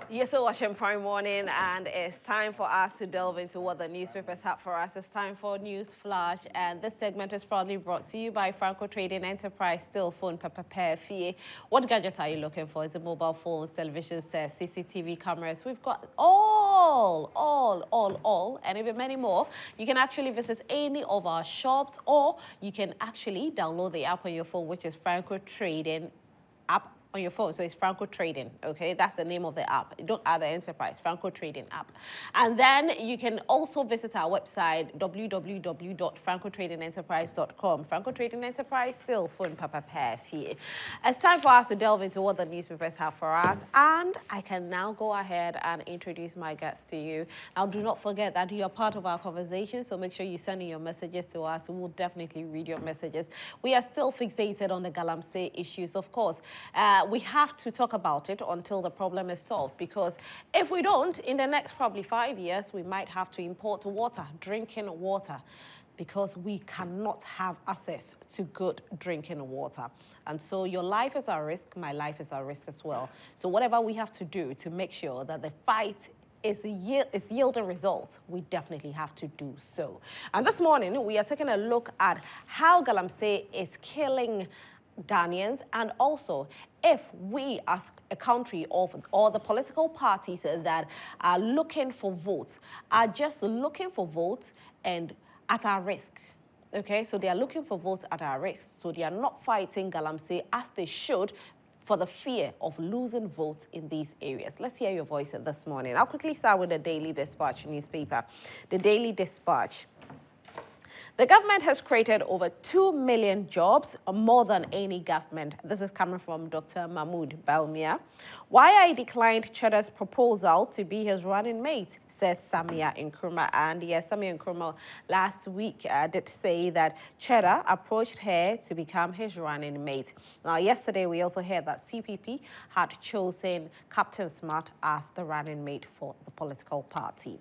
You're still watching Prime Morning, and it's time for us to delve into what the newspapers have for us. It's time for News Flash, and this segment is proudly brought to you by Franco Trading Enterprise, Still Phone, Pepper Fee. What gadget are you looking for? Is it mobile phones, television sets, CCTV cameras? We've got all, and even many more. You can actually visit any of our shops, or you can actually download the app on your phone, which is Franco Trading app on your phone. So it's Franco Trading, okay? That's the name of the app. Don't add the enterprise, Franco Trading app. And then you can also visit our website, www.francotradingenterprise.com. Franco Trading Enterprise, still phone papa pair fee. It's time for us to delve into what the newspapers have for us. And I can now go ahead and introduce my guests to you. Now, do not forget that you're part of our conversation, so make sure you send in your messages to us. We'll definitely read your messages. We are still fixated on the Galamsey issues, of course. We have to talk about it until the problem is solved, because if we don't, in the next probably 5 years, we might have to import water, drinking water, because we cannot have access to good drinking water. And so your life is at risk, my life is at risk as well. So whatever we have to do to make sure that the fight is yielding results, we definitely have to do so. And this morning, we are taking a look at how Galamsey is killing Ghanaians, and also if we as a country or the political parties that are looking for votes are just looking for votes and at our risk. Okay, so they are looking for votes at our risk. So they are not fighting Galamsey as they should for the fear of losing votes in these areas. Let's hear your voice this morning. I'll quickly start with the Daily Dispatch newspaper. The Daily Dispatch. The government has created over 2 million jobs, more than any government. This is coming from Dr. Mahmoud Baumia. Why I declined Cheddar's proposal to be his running mate, says Samia Nkrumah. And yes, Samia Nkrumah last week did say that Cheddar approached her to become his running mate. Now, yesterday we also heard that CPP had chosen Captain Smart as the running mate for the political party.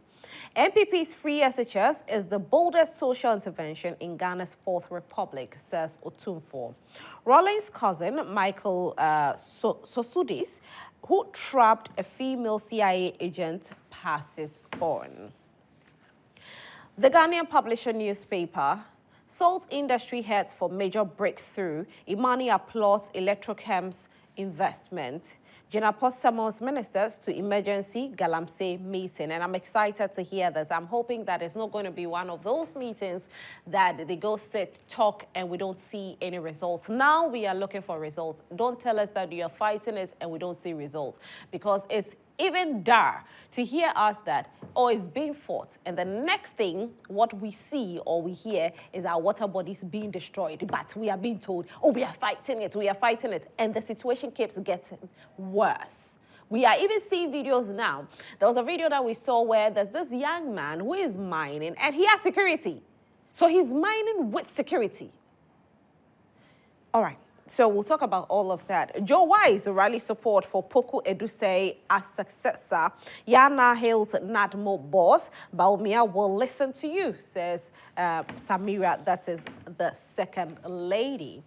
NPP's free SHS is the boldest social intervention in Ghana's Fourth Republic, says Otumfo. Rawlings' cousin, Michael Sosudis, who trapped a female CIA agent, passes on. The Ghanaian publisher newspaper. Salt industry heads for major breakthrough. Imani applauds Electrochem's investment. Jinapos summons ministers to emergency Galamsey meeting. And I'm excited to hear this. I'm hoping that it's not going to be one of those meetings that they go sit, talk, and we don't see any results. Now we are looking for results. Don't tell us that you're fighting it and we don't see results, because it's even dire to hear us that, oh, it's being fought, and the next thing, what we see or we hear is our water bodies being destroyed, but we are being told, oh, we are fighting it, and the situation keeps getting worse. We are even seeing videos now. There was a video that we saw where there's this young man who is mining, and he has security. So he's mining with security. All right. So we'll talk about all of that. Joe Wise rally support for Poku Edusei as successor. Yana hails Nadmo boss. Baumia will listen to you, says Samira, that is the second lady.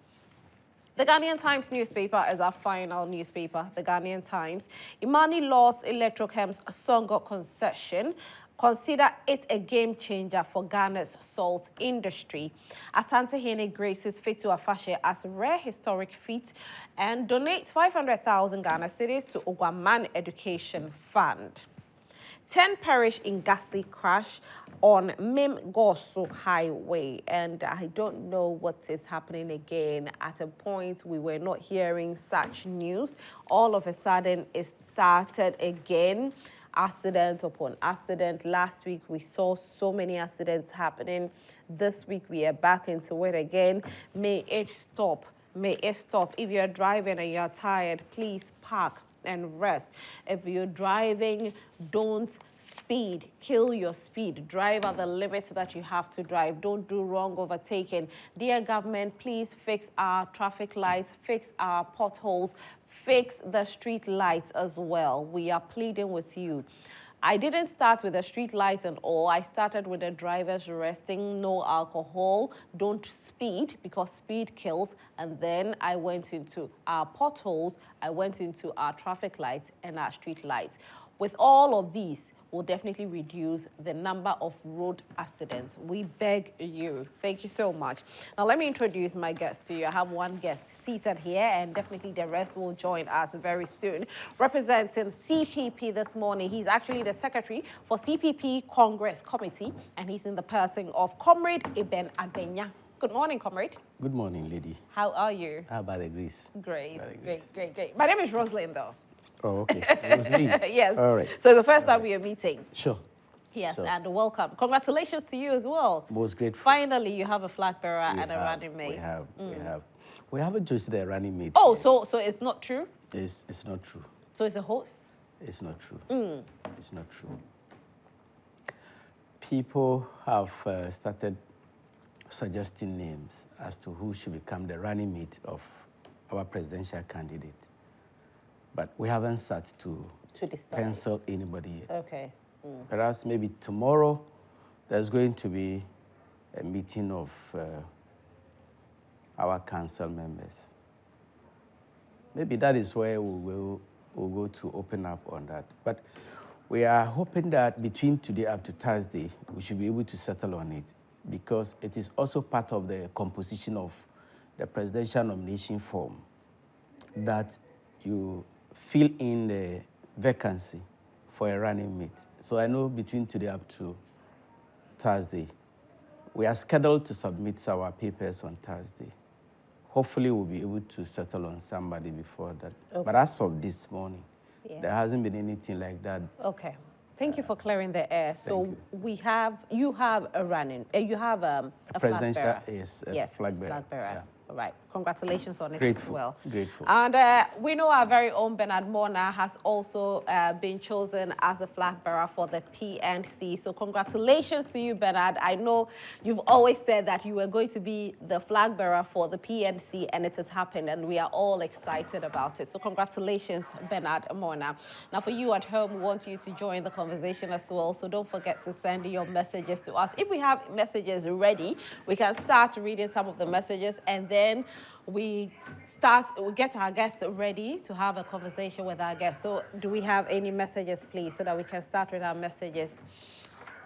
The Ghanaian Times newspaper is our final newspaper. The Ghanaian Times. Imani lost Electrochem's Songo concession. Consider it a game changer for Ghana's salt industry. Asante graces Fitu Afashe as rare historic feat and donates 500,000 Ghana cedis to Ogwaman Education Fund. 10 perish in ghastly crash on Mim Gosu Highway, and I don't know what is happening again. At a point, we were not hearing such news. All of a sudden, it started again. Accident upon accident. Last week, we saw so many accidents happening. This week, we are back into it again. May it stop. May it stop. If you're driving and you're tired, please park and rest. If you're driving, don't speed. Kill your speed. Drive at the limits that you have to drive. Don't do wrong overtaking. Dear government, please fix our traffic lights, fix our potholes, fix the street lights as well. We are pleading with you. I didn't start with the street lights and all. I started with the drivers resting, no alcohol, don't speed because speed kills. And then I went into our potholes, I went into our traffic lights and our street lights. with all of these, will definitely reduce the number of road accidents. We beg you. Thank you so much. Now, let me introduce my guests to you. I have one guest seated here, and definitely the rest will join us very soon. Representing CPP this morning, he's actually the secretary for CPP Congress Committee, and he's in the person of Comrade Eben Agbenya. Good morning, Comrade. Good morning, lady. How are you? How about the grace? Great. My name is Rosalind, though. Oh, okay. Rosalind. Yes. All right. So the first time we are meeting. Sure. Yes, sure. And welcome. Congratulations to you as well. Most grateful. Finally, you have a flag bearer and a running mate. We haven't chosen a running mate. Oh, so it's not true? It's not true. So it's a horse? It's not true. It's not true. People have started suggesting names as to who should become the running mate of our presidential candidate. But we haven't sat to pencil anybody yet. Okay. Perhaps maybe tomorrow there's going to be a meeting of our council members. Maybe that is where we'll go to open up on that. But we are hoping that between today up to Thursday, we should be able to settle on it, because it is also part of the composition of the presidential nomination form that you fill in the vacancy for a running mate. So I know between today up to Thursday, we are scheduled to submit our papers on Thursday. Hopefully we'll be able to settle on somebody before that. Okay. But as of this morning, there hasn't been anything like that. Okay. Thank you for clearing the air. So you have a running, you have a presidential, flag bearer. yes, flag bearer. Yeah. All right. Congratulations on it Grateful. as well. Grateful. And we know our very own Bernard Mona has also been chosen as the flag bearer for the PNC. So congratulations to you, Bernard. I know you've always said that you were going to be the flag bearer for the PNC, and it has happened, and we are all excited about it. So congratulations, Bernard Mona. Now, for you at home, we want you to join the conversation as well. So don't forget to send your messages to us. If we have messages ready, we can start reading some of the messages, and then we get our guests ready to have a conversation with our guests. So do we have any messages, please, so that we can start with our messages?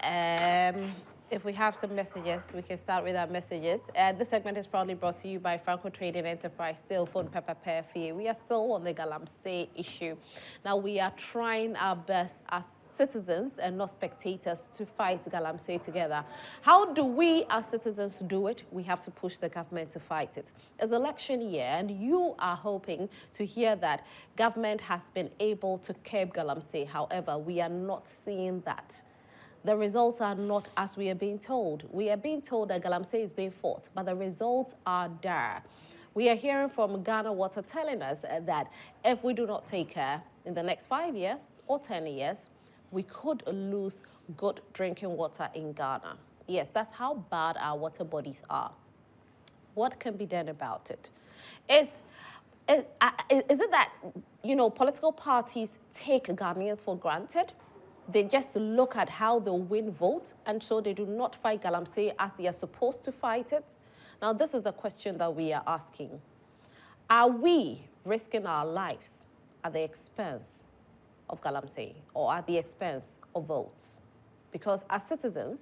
If we have some messages, we can start with our messages. This segment is proudly brought to you by Franco Trading Enterprise, still phone pepper perfie. We are still on the Galamsey issue. Now, we are trying our best as citizens and not spectators to fight Galamsey together. How do we as citizens do it? We have to push the government to fight it. It's election year, and you are hoping to hear that government has been able to curb Galamsey. However, we are not seeing that. The results are not as we are being told. We are being told that Galamsey is being fought, but the results are dire. We are hearing from Ghana Water telling us that if we do not take care in the next 5 years or 10 years, we could lose good drinking water in Ghana. Yes, that's how bad our water bodies are. What can be done about it? Is it that, political parties take Ghanaians for granted? They just look at how they'll win votes, and so they do not fight Galamsey as they are supposed to fight it? Now, this is the question that we are asking. Are we risking our lives at the expense of Galamsey, or at the expense of votes? Because as citizens,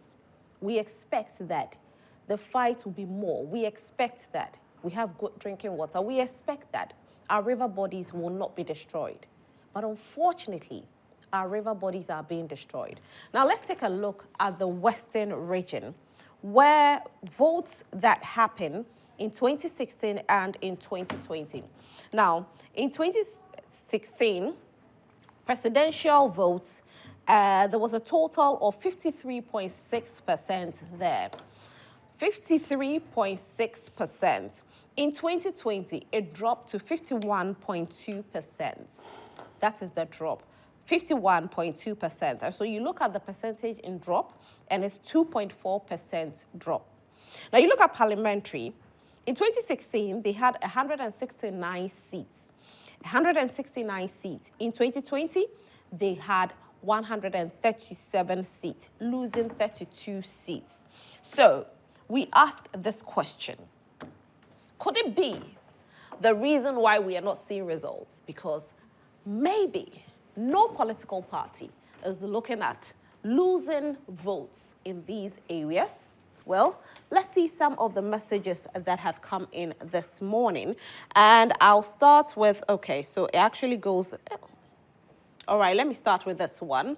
we expect that the fight will be more. We expect that we have good drinking water. We expect that our river bodies will not be destroyed. But unfortunately, our river bodies are being destroyed. Now, let's take a look at the Western region, where votes that happen in 2016 and in 2020. Now, in 2016, presidential votes, there was a total of 53.6% there. 53.6%. In 2020, it dropped to 51.2%. That is the drop, 51.2%. And so you look at the percentage in drop, and it's 2.4% drop. Now you look at parliamentary. In 2016, they had 169 seats. 169 seats. In 2020, they had 137 seats, losing 32 seats. So we ask this question: could it be the reason why we are not seeing results? Because maybe no political party is looking at losing votes in these areas. Well, let's see some of the messages that have come in this morning. And I'll start with, okay, so it actually goes, all right, let me start with this one.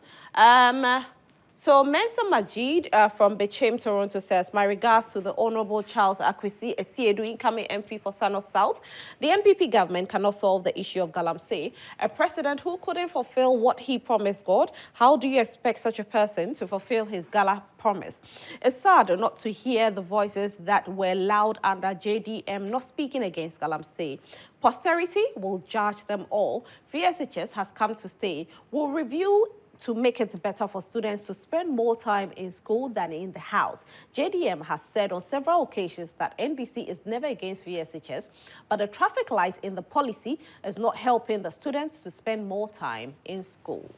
So Mensa Majid from Bechem, Toronto says, my regards to the Honorable Charles Akwesi Esiedu, incoming MP for Sano South. The NPP government cannot solve the issue of Galamsey. A president who couldn't fulfill what he promised God, how do you expect such a person to fulfill his gala promise? It's sad not to hear the voices that were loud under JDM not speaking against Galamsey. Posterity will judge them all. VSHS has come to stay. We'll review to make it better for students to spend more time in school than in the house. JDM has said on several occasions that NDC is never against VSHS, but the traffic light in the policy is not helping the students to spend more time in school.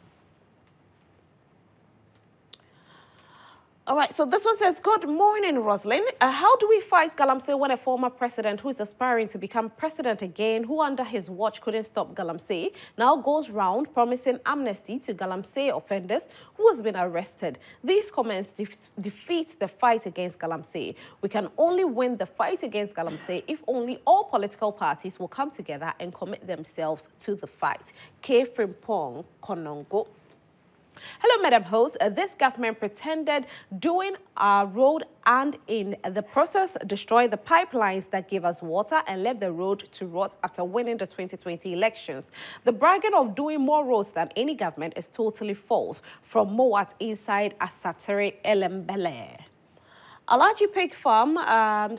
All right, so this one says, good morning, Rosalind. How do we fight Galamsey when a former president who is aspiring to become president again, who under his watch couldn't stop Galamsey, now goes round promising amnesty to Galamsey offenders who has been arrested? These comments defeat the fight against Galamsey. We can only win the fight against Galamsey if only all political parties will come together and commit themselves to the fight. K. Frimpong Konongo. Hello, Madam Host. This government pretended doing our road and in the process destroy the pipelines that give us water and left the road to rot after winning the 2020 elections. The bragging of doing more roads than any government is totally false. From Mowat inside Asateri Elembele. Alaji Pig Farm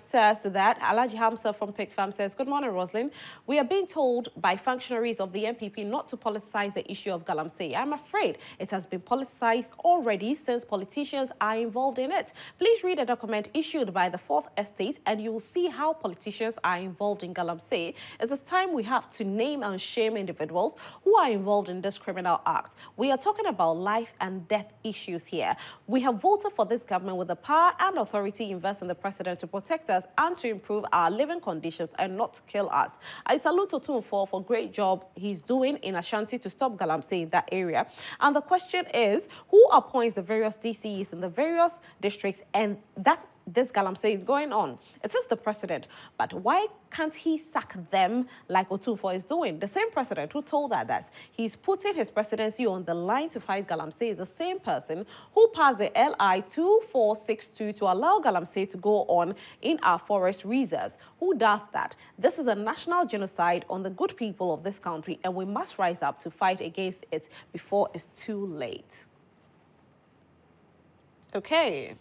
says that, Alaji Hamza from Pig Farm says, good morning, Rosalind. We are being told by functionaries of the NPP not to politicize the issue of Galamsey. I'm afraid it has been politicized already since politicians are involved in it. Please read a document issued by the Fourth Estate and you will see how politicians are involved in Galamsey. It is time we have to name and shame individuals who are involved in this criminal act. We are talking about life and death issues here. We have voted for this government with the power and authority invest in the president to protect us and to improve our living conditions and not to kill us. I salute Otunfo for great job he's doing in Ashanti to stop Galamsey in that area. And the question is, who appoints the various DCEs in the various districts, and that's this Galamsey is going on? It is the president, but why can't he sack them like Otunfo is doing? The same president who told us that he's putting his presidency on the line to fight Galamsey is the same person who passed the LI 2462 to allow Galamsey to go on in our forest reserves. Who does that? This is a national genocide on the good people of this country, and we must rise up to fight against it before it's too late. Okay.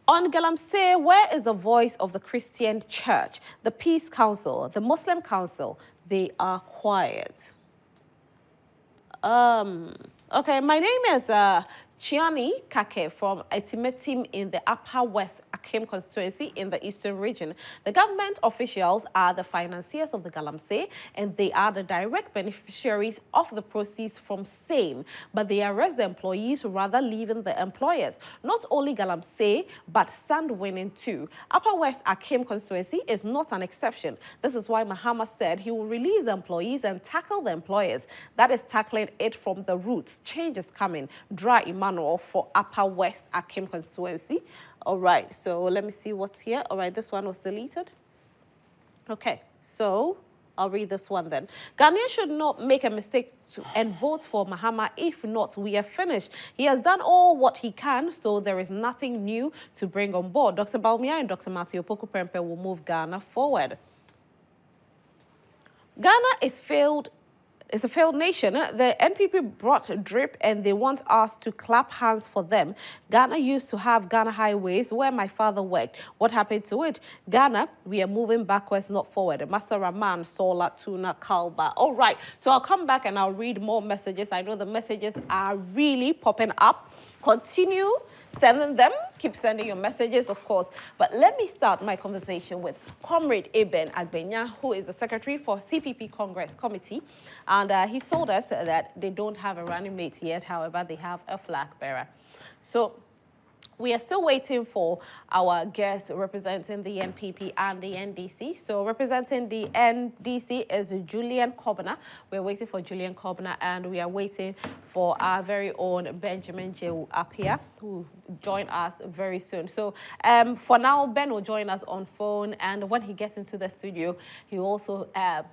On Galamsey, where is the voice of the Christian Church, the Peace Council, the Muslim Council? They are quiet. Okay, my name is Chiani Kake from Etimetim in the Upper West Akim constituency in the Eastern region. The government officials are the financiers of the Galamsey, and they are the direct beneficiaries of the proceeds from same, but they arrest the employees rather leaving the employers. Not only Galamsey, but Sandwinning too. Upper West Akim constituency is not an exception. This is why Mahama said he will release the employees and tackle the employers. That is tackling it from the roots. Change is coming. Dry Emmanuel for Upper West Akim constituency. All right, so let me see what's here. All right, this one was deleted. Okay, so I'll read this one then. Ghanaians should not make a mistake and vote for Mahama. If not, we are finished. He has done all what he can, so there is nothing new to bring on board. Dr. Baumia and Dr. Matthew Opoku-Prempeh will move Ghana forward. Ghana is failed. It's a failed nation. The NPP brought drip and they want us to clap hands for them. Ghana used to have Ghana Highways where my father worked. What happened to it? Ghana, we are moving backwards, not forward. Master Rahman, Sola, Tuna, Kalba. All right, so I'll come back and I'll read more messages. I know the messages are really popping up. Continue sending them. Keep sending your messages, of course. But let me start my conversation with Comrade Eben Agbenya, who is the secretary for CPP Congress Committee. And he told us that they don't have a running mate yet. However, they have a flag bearer. So We are still waiting for our guest representing the NPP and the NDC. So representing the NDC is Julian Kobna. We're waiting for Julian Kobna, and we are waiting for our very own Benjamin J. Apia, who will join us very soon. So for now, Ben will join us on phone, and when he gets into the studio, he will also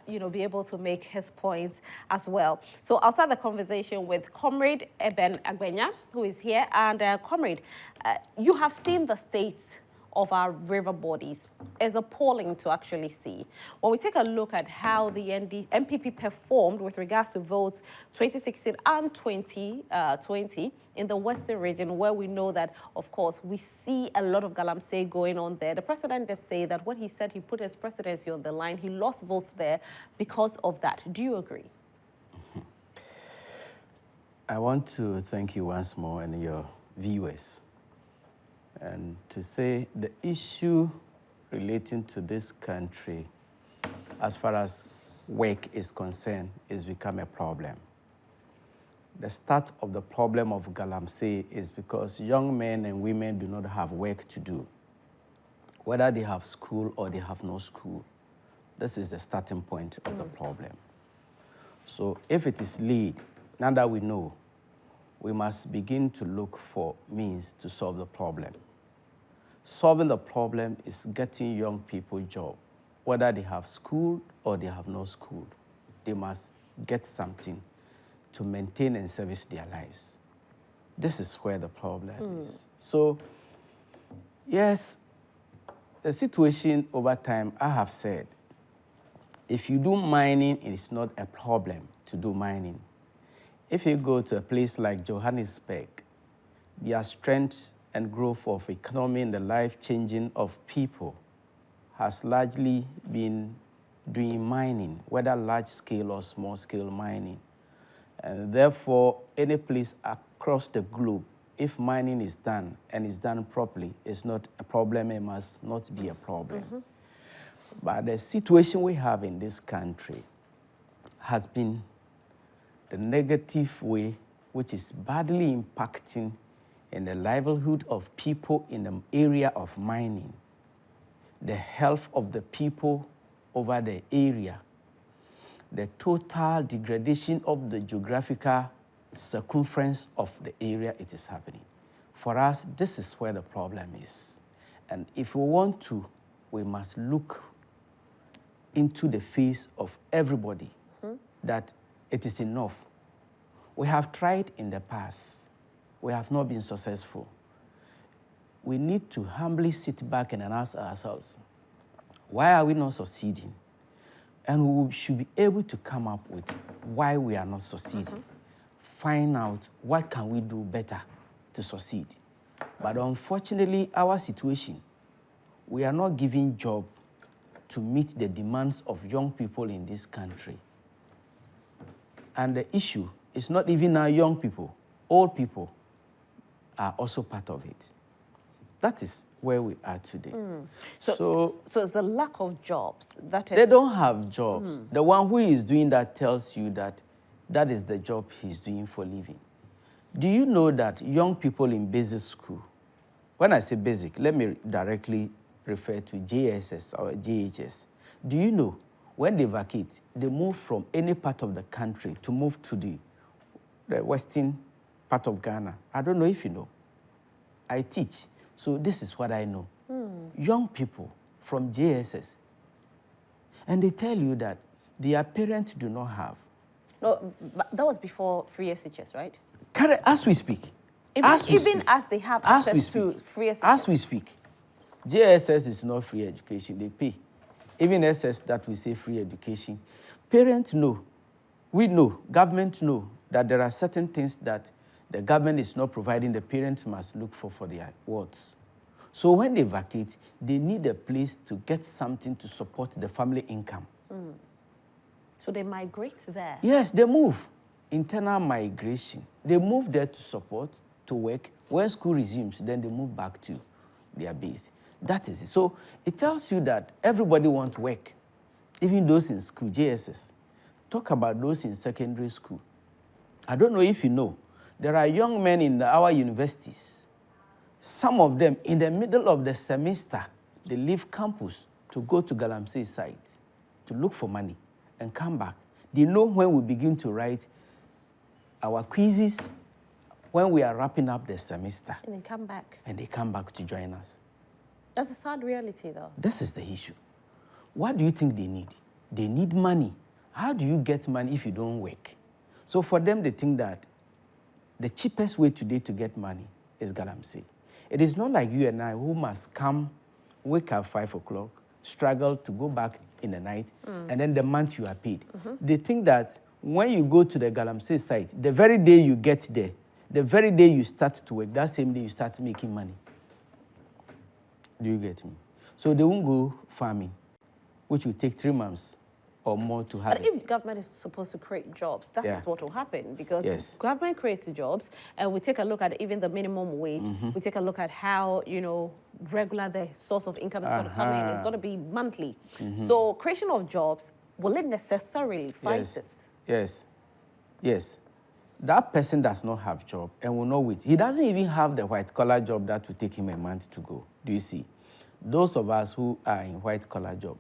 be able to make his points as well. So I'll start the conversation with Comrade Eben Agbenya, who is here. And Comrade, you have seen the state of our river bodies. It's appalling to actually see. When we take a look at how the NPP performed with regards to votes 2016 and 2020 in the Western region, where we know that, of course, we see a lot of Galamsey going on there. The president did say that when he said he put his presidency on the line, he lost votes there because of that. Do you agree? I want to thank you once more and your viewers, and to say the issue relating to this country, as far as work is concerned, is become a problem. The start of the problem of Galamsey is because young men and women do not have work to do, whether they have school or they have no school. This is the starting point of the problem. So if it is lead, now that we know, we must begin to look for means to solve the problem. Solving the problem is getting young people a job. Whether they have school or they have no school, they must get something to maintain and service their lives. This is where the problem is. So, yes, the situation over time, I have said, if you do mining, it is not a problem to do mining. If you go to a place like Johannesburg, their strength and growth of economy and the life-changing of people has largely been doing mining, whether large-scale or small-scale mining. And therefore, any place across the globe, if mining is done and is done properly, it's not a problem, it must not be a problem. But the situation we have in this country has been the negative way, which is badly impacting in the livelihood of people in the area of mining, the health of the people over the area, the total degradation of the geographical circumference of the area it is happening. For us, this is where the problem is. And if we want to, we must look into the face of everybody that it is enough. We have tried in the past. We have not been successful. We need to humbly sit back and ask ourselves, why are we not succeeding? And we should be able to come up with why we are not succeeding. Find out what can we do better to succeed. But unfortunately, our situation, we are not giving job to meet the demands of young people in this country. And the issue is not even our young people. Old people are also part of it. That is where we are today. So it's the lack of jobs that is... They don't have jobs. The one who is doing that tells you that that is the job he's doing for living. Do you know that young people in basic school, when I say basic, let me directly refer to JSS or JHS. Do you know when they vacate, they move from any part of the country to move to the western part of Ghana? I don't know if you know. I teach, so this is what I know. Young people from JSS, and they tell you that their parents do not have. No, but that was before free SHS, right? Correct, as we speak. Even as they have access to free SHS. As we speak. JSS is not free education, they pay. Even SS that we say free education. Parents know, we know, government know that there are certain things that the government is not providing, the parents must look for their wards. So when they vacate, they need a place to get something to support the family income. So they migrate there? Yes, they move. Internal migration. They move there to support, to work. When school resumes, then they move back to their base. That is it. So it tells you that everybody wants work, even those in school, JSS. Talk about those in secondary school. I don't know if you know, there are young men in our universities Some of them, in the middle of the semester, they leave campus to go to Galamsey site to look for money and come back. They know when we begin to write our quizzes, when we are wrapping up the semester. And they come back. And they come back to join us. That's a sad reality, though. This is the issue. What do you think they need? They need money. How do you get money if you don't work? So for them, they think that the cheapest way today to get money is Galamsey. It is not like you and I who must come, wake up 5 o'clock, struggle to go back in the night, and then the month you are paid. They think that when you go to the Galamsey site, the very day you get there, the very day you start to work, that same day you start making money. Do you get me? So they won't go farming, which will take 3 months or more to harvest. But if government is supposed to create jobs, that is what will happen, because government creates the jobs, and we take a look at even the minimum wage. We take a look at how, you know, regular the source of income is going to come in. It's going to be monthly. So creation of jobs, will it necessarily fight it? Yes. That person does not have job and will not wait. He doesn't even have the white-collar job that will take him a month to go. Do you see? Those of us who are in white-collar job,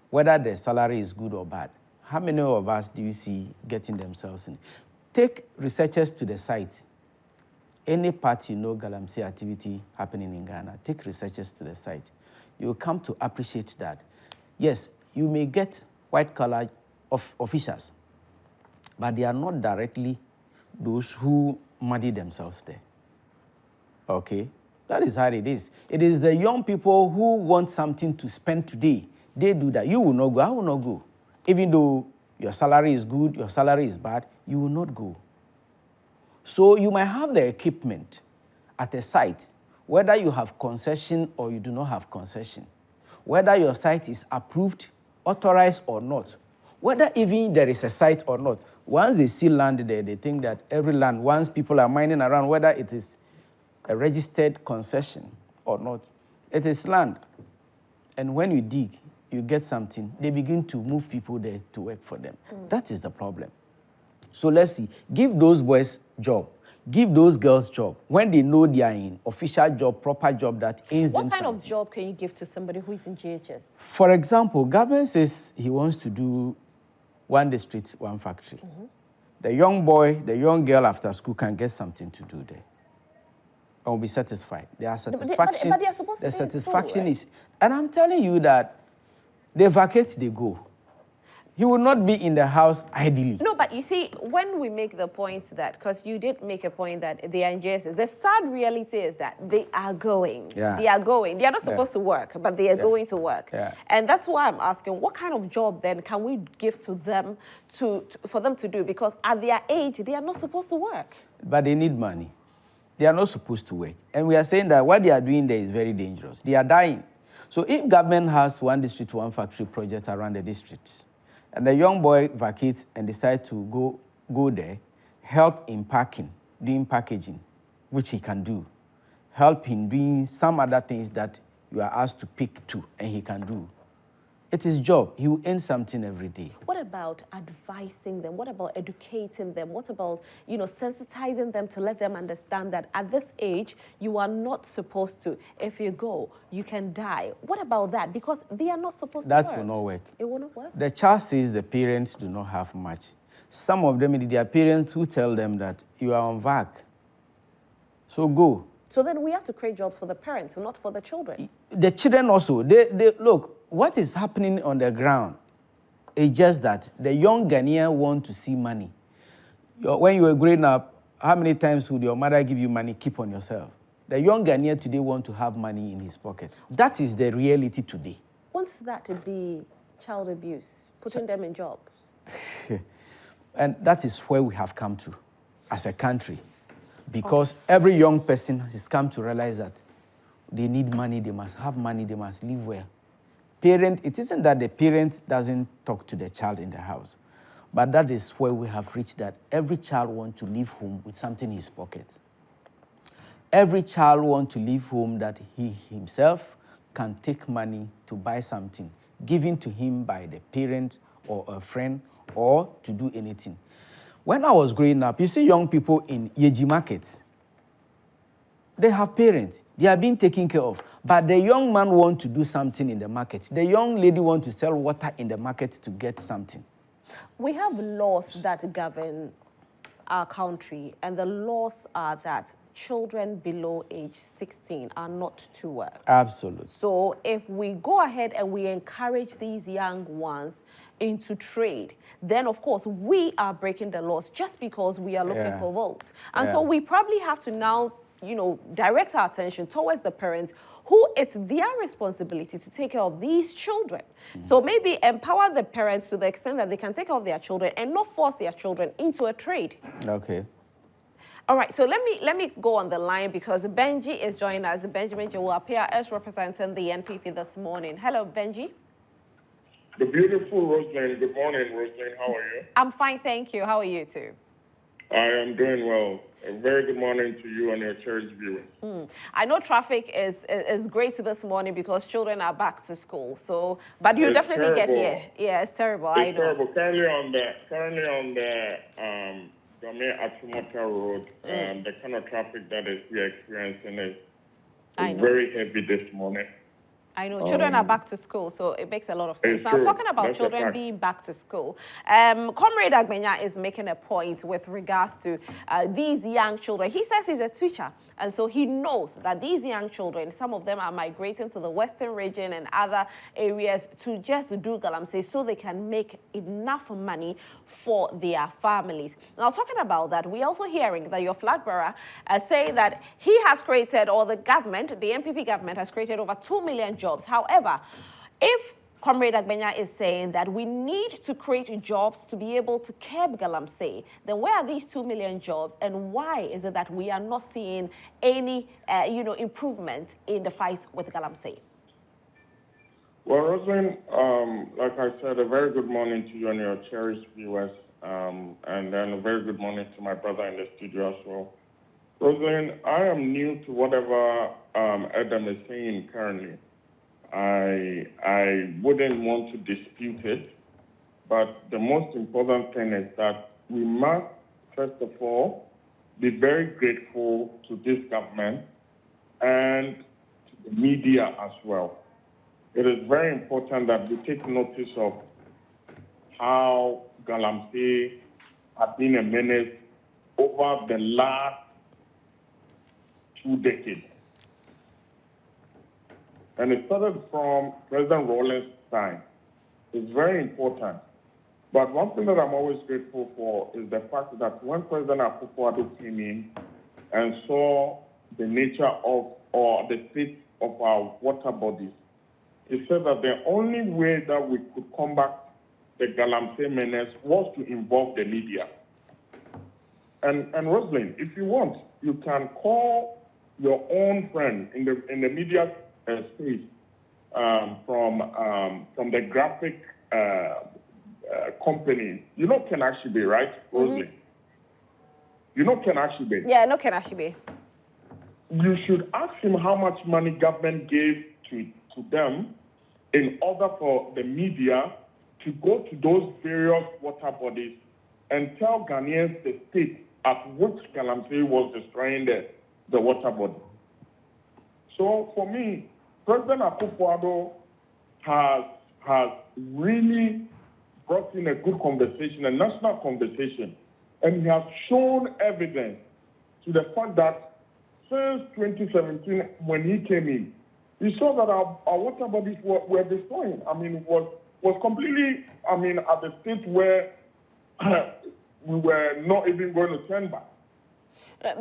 whether the salary is good or bad, how many of us do you see getting themselves in? Take researchers to the site. Any part you know Galamsey activity happening in Ghana, take researchers to the site. You will come to appreciate that. Yes, you may get white-collar officials, but they are not directly those who muddy themselves there. Okay? That is how it is. It is the young people who want something to spend today. They do that. You will not go. I will not go. Even though your salary is good, your salary is bad, you will not go. So you might have the equipment at a site, whether you have concession or you do not have concession, whether your site is approved, authorized or not, whether even there is a site or not. Once they see land there, they think that every land, once people are mining around, whether it is a registered concession or not, it is land. And when you dig, you get something, they begin to move people there to work for them. That is the problem. So let's see. Give those boys job. Give those girls job. When they know they are in official job, proper job that earns them What kind something. of job can you give to somebody who is in GHS? For example, government says he wants to do 1 district, 1 factory. The young boy, the young girl after school can get something to do there. And will be satisfied. Their satisfaction, but they are supposed to the be in satisfaction school, right? is, and I'm telling you that they vacate, they go. He will not be in the house ideally. No, but you see, when we make the point that, because you did make a point that they are in JSS, the sad reality is that they are going. They are going. They are not supposed to work, but they are going to work. And that's why I'm asking, what kind of job then can we give to them for them to do? Because at their age, they are not supposed to work. But they need money. They are not supposed to work. And we are saying that what they are doing there is very dangerous. They are dying. So if government has 1 district, 1 factory project around the districts, and the young boy vacates and decides to go there, help in packing, doing packaging, which he can do. Help in doing some other things that you are asked to pick to, and he can do. It's his job. He will earn something every day. What about advising them? What about educating them? What about, you know, sensitizing them to let them understand that at this age, you are not supposed to. If you go, you can die. What about that? Because they are not supposed to work. That will not work. It will not work? The child says the parents do not have much. Some of them, their parents who tell them that you are on vac. So go. So then we have to create jobs for the parents, not for the children. The children also, they look, what is happening on the ground is just that the young Ghanaian want to see money. When you were growing up, how many times would your mother give you money, keep on yourself? The young Ghanaian today want to have money in his pocket. That is the reality today. Wants that to be child abuse, putting them in jobs. And that is where we have come to as a country. Because every young person has come to realize that they need money, they must have money, they must live well. It isn't that the parent doesn't talk to the child in the house, but that is where we have reached that every child wants to leave home with something in his pocket. Every child wants to leave home that he himself can take money to buy something given to him by the parent or a friend or to do anything. When I was growing up, you see young people in Yeji markets. They have parents. They are being taken care of. But the young man wants to do something in the market. The young lady wants to sell water in the market to get something. We have laws that govern our country, and the laws are that children below age 16 are not to work. Absolutely. So if we go ahead and we encourage these young ones into trade, then of course we are breaking the laws just because we are looking for votes. And so we probably have to now, direct our attention towards the parents who it's their responsibility to take care of these children. So maybe empower the parents to the extent that they can take care of their children and not force their children into a trade. Okay. All right, so let me go on the line because Benji is joining us. Benjamin will appear as representing the NPP this morning. Hello, Benji. The beautiful Roseline. Good morning, Roseline. How are you? I'm fine, thank you. How are you too? I am doing well. A very good morning to you and your cherished viewers. I know traffic is great this morning because children are back to school. So, but you definitely get here. Yeah, it's terrible. I know. It's terrible. Currently on the Game Atumota Road, the kind of traffic that we are experiencing is very heavy this morning. I know children are back to school, so it makes a lot of sense. Now, true. talking about That's children being back to school, Comrade Agbenya is making a point with regards to these young children. He says he's a teacher, and so he knows that these young children, some of them are migrating to the Western region and other areas to just do Galamsey so they can make enough money for their families. Now, talking about that, we're also hearing that your flag bearer saying that he has created, or the government, the NPP government has created over 2 million jobs. However, if Comrade Agbenya is saying that we need to create jobs to be able to curb Galamsey, then where are these 2 million jobs, and why is it that we are not seeing any, improvements in the fight with Galamsey? Well, Roslyn, like I said, a very good morning to you and your cherished viewers, and then a very good morning to my brother in the studio as well. Roslyn, I am new to whatever Adam is saying currently. I wouldn't want to dispute it, but the most important thing is that we must, first of all, be very grateful to this government and to the media as well. It is very important that we take notice of how Galamsey has been a menace over the last 2 decades. And it started from President Rawlings' time. It's very important. But one thing that I'm always grateful for is the fact that when President Akufo-Addo came in and saw the nature of, or the state of our water bodies, he said that the only way that we could combat the Galamsey menace was to involve the media. And Roslyn, if you want, you can call your own friend in the media space from the graphic company. You know Ken Ashibe, right, Roslyn? You know Ken Ashibe? Yeah, I know Ken Ashibe. You should ask him how much money government gave to them in order for the media to go to those various water bodies and tell Ghanaians the state at which Galamsey was destroying the water body. So for me, President Akufo-Addo has really brought in a good conversation, a national conversation, and he has shown evidence to the fact that since 2017, when he came in, he saw that our water bodies were destroying. I mean, it was completely, at the state where we were not even going to turn back.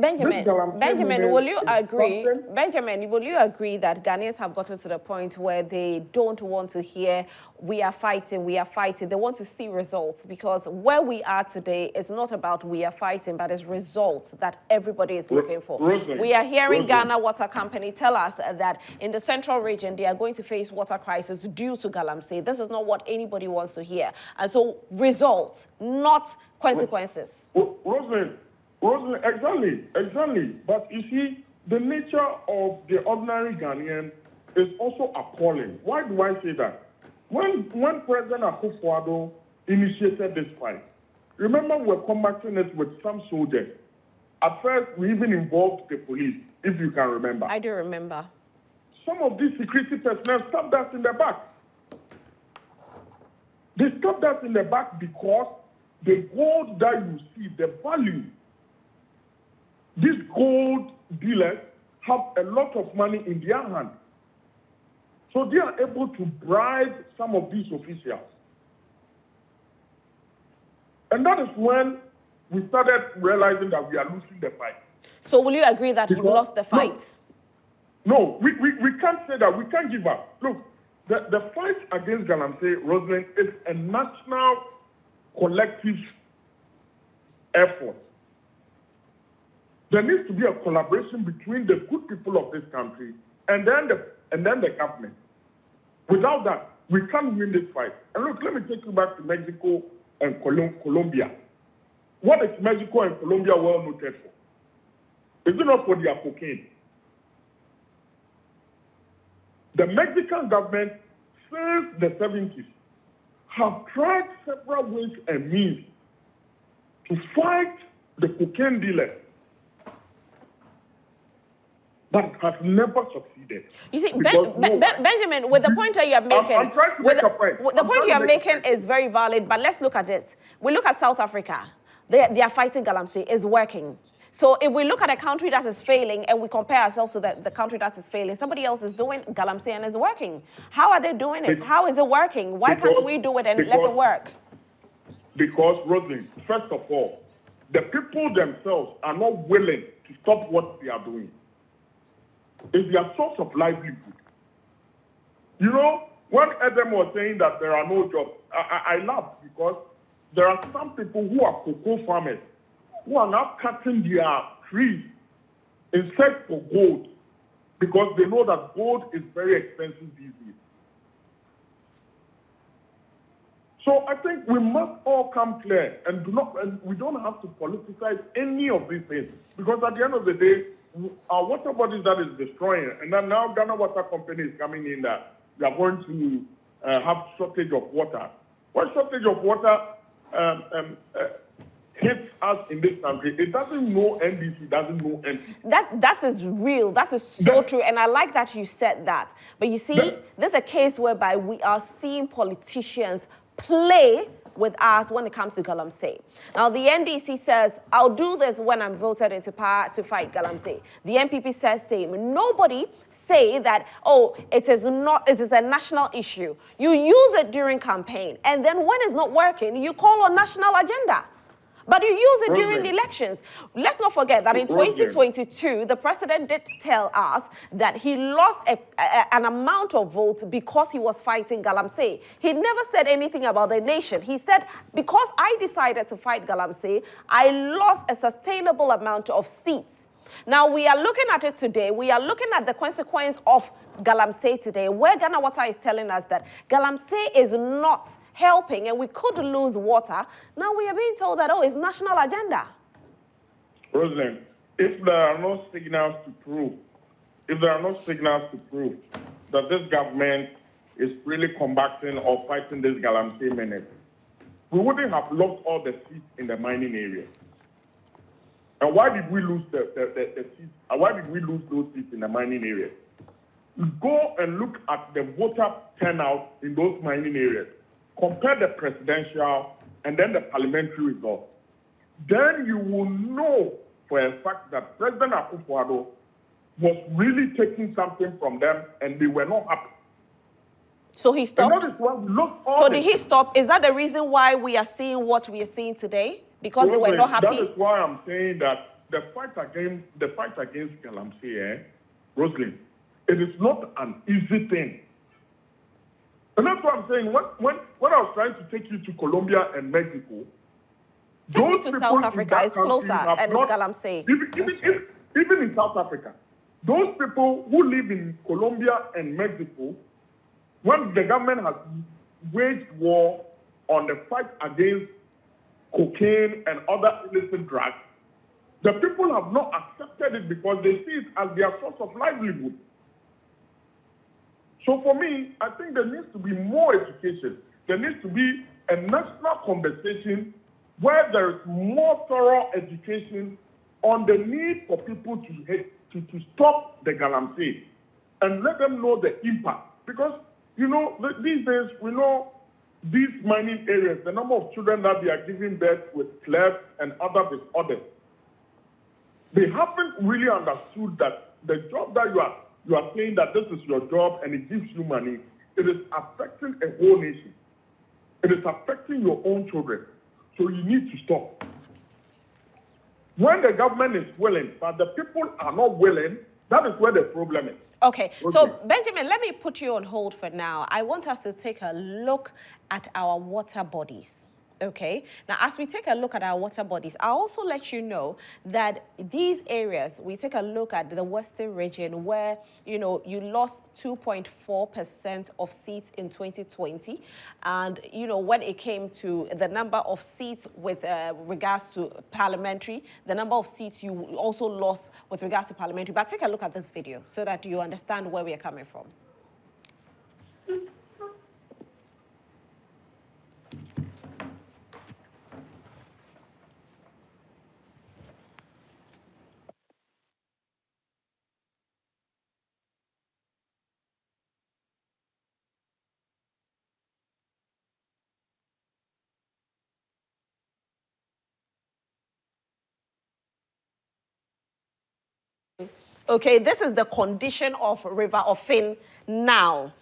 Benjamin, will you agree? Benjamin, will you agree that Ghanaians have gotten to the point where they don't want to hear "we are fighting"? They want to see results, because where we are today is not about "we are fighting," but it's results that everybody is looking for. We are hearing Ghana Water Company tell us that in the central region they are going to face water crisis due to Galamsey. This is not what anybody wants to hear, and so results, not consequences. Roslyn, exactly. But you see, the nature of the ordinary Ghanaian is also appalling. Why do I say that? When President Akufo-Addo initiated this fight, remember we're combating it with some soldiers. At first, we even involved the police, if you can remember. I do remember. Some of these security personnel stabbed us in the back. They stabbed us in the back because the gold that you see, the value, these gold dealers have a lot of money in their hand. So they are able to bribe some of these officials. And that is when we started realizing that we are losing the fight. So will you agree that you've lost the fight? No, we can't say that. We can't give up. Look, the fight against Galamsey, Rosalind, is a national collective effort. There needs to be a collaboration between the good people of this country and then the government. Without that, we can't win this fight. And look, let me take you back to Mexico and Colombia. What is Mexico and Colombia well noted for? Is it not for their cocaine? The Mexican government, since the 70s, have tried several ways and means to fight the cocaine dealers, but has never succeeded. You see, Benjamin, with the point that you're making, I'm trying to make a point. The point you're making is very valid, but let's look at this. We look at South Africa. They are fighting Galamsey. It's working. So if we look at a country that is failing and we compare ourselves to the country that is failing, somebody else is doing Galamsey and it's working. How are they doing it? How is it working? Why can't we do it and let it work? Because, Rosalind, first of all, the people themselves are not willing to stop what they are doing. It's their source of livelihood. You know, when Adam was saying that there are no jobs, I laugh because there are some people who are cocoa farmers who are now cutting their trees in search for gold because they know that gold is very expensive these days. So I think we must all come clear and we don't have to politicize any of these things because at the end of the day, our water bodies that is destroying, and then now Ghana Water Company is coming in that we are going to have shortage of water. What shortage of water hits us in this country? It doesn't know NDC, doesn't know NPC. That is real. That is so true, and I like that you said that. But you see, there's a case whereby we are seeing politicians play with us when it comes to Galamsey. Now, the NDC says, I'll do this when I'm voted into power to fight Galamsey. The NPP says same. Nobody say that, oh, it is a national issue. You use it during campaign, and then when it's not working, you call on national agenda. But you use it during the elections. Let's not forget that in 2022, the president did tell us that he lost an amount of votes because he was fighting Galamsey. He never said anything about the nation. He said, because I decided to fight Galamsey, I lost a sustainable amount of seats. Now, we are looking at it today. We are looking at the consequence of Galamsey today, where Ghana Water is telling us that Galamsey is not helping and we could lose water. Now we are being told that, oh, it's national agenda. Rosalind, if there are no signals to prove, that this government is really combating or fighting this Galamsey menace, we wouldn't have lost all the seats in the mining area. And why did we lose the seats? Why did we lose those seats in the mining area? Go and look at the voter turnout in those mining areas. Compare the presidential and then the parliamentary results. Then you will know for a fact that President Akufo-Addo was really taking something from them and they were not happy. So he stopped? And that is why we lost all So did he stop? Is that the reason why we are seeing what we are seeing today? Because they were not happy? That is why I'm saying that the fight against Galamsey, Rosalind, it is not an easy thing. And that's what I'm saying. When I was trying to take you to Colombia and Mexico, take me to South Africa. It's closer, and it's Galamsey. Even in South Africa, those people who live in Colombia and Mexico, when the government has waged war on the fight against cocaine and other illicit drugs, the people have not accepted it because they see it as their source of livelihood. So for me, I think there needs to be more education. There needs to be a national conversation where there is more thorough education on the need for people to stop the Galamsey and let them know the impact. Because, you know, these days, we know these mining areas, the number of children that they are giving birth with cleft and other disorders, they haven't really understood that the job that you are saying that this is your job and it gives you money, it is affecting a whole nation. It is affecting your own children. So you need to stop. When the government is willing, but the people are not willing, that is where the problem is. Okay, so Benjamin, let me put you on hold for now. I want us to take a look at our water bodies. Okay, now as we take a look at our water bodies, I'll also let you know that these areas, we take a look at the Western region where, you know, you lost 2.4% of seats in 2020. And, you know, when it came to the number of seats with regards to parliamentary, the number of seats you also lost with regards to parliamentary. But take a look at this video so that you understand where we are coming from. Okay, this is the condition of River Ofin now.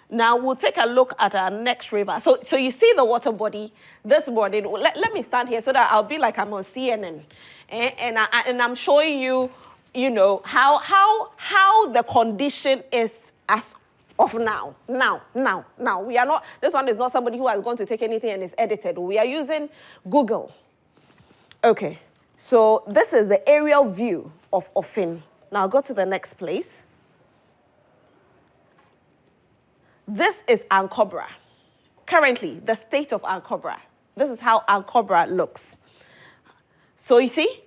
Now we'll take a look at our next river. So you see the water body this morning. Let me stand here so that I'll be like I'm on CNN, and I'm showing you, you know, how the condition is as of now. Now we are not. This one is not somebody who has gone to take anything and is edited. We are using Google. Okay, so this is the aerial view of Ofin. Now go to the next place. This is Ankobra. Currently, the state of Ankobra. This is how Ankobra looks. So you see,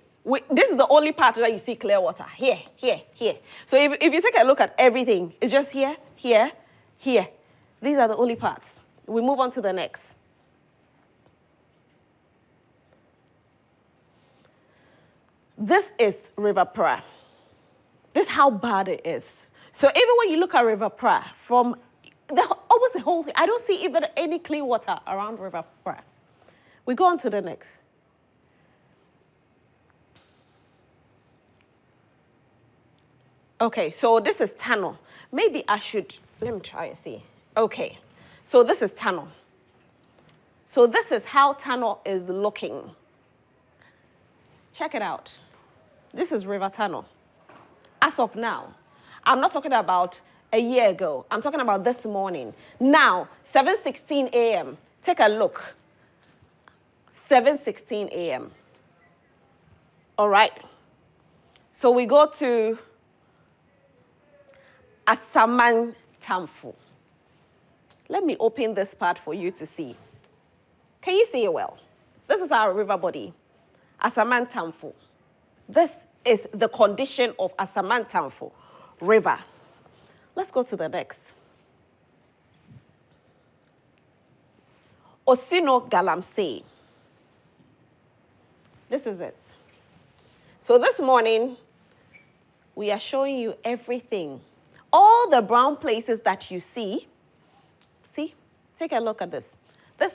this is the only part that you see clear water. Here. So if you take a look at everything, it's just here. These are the only parts. We move on to the next. This is River Pra. This is how bad it is. So even when you look at River Pra, from almost the whole thing, I don't see even any clean water around River Pra. We go on to the next. Okay, so this is Tano. Maybe I should, let me try and see. Okay, so this is Tano. So this is how Tano is looking. Check it out. This is River Tano. As of now, I'm not talking about a year ago. I'm talking about this morning. Now, 7:16 a.m. Take a look. 7:16 a.m. All right. So we go to Asaman Tamfu. Let me open this part for you to see. Can you see it well? This is our river body, Asaman Tamfu. This is the condition of Asaman Tamfu River. Let's go to the next. Osino Galamsey. This is it. So this morning, we are showing you everything. All the brown places that you see, take a look at this. This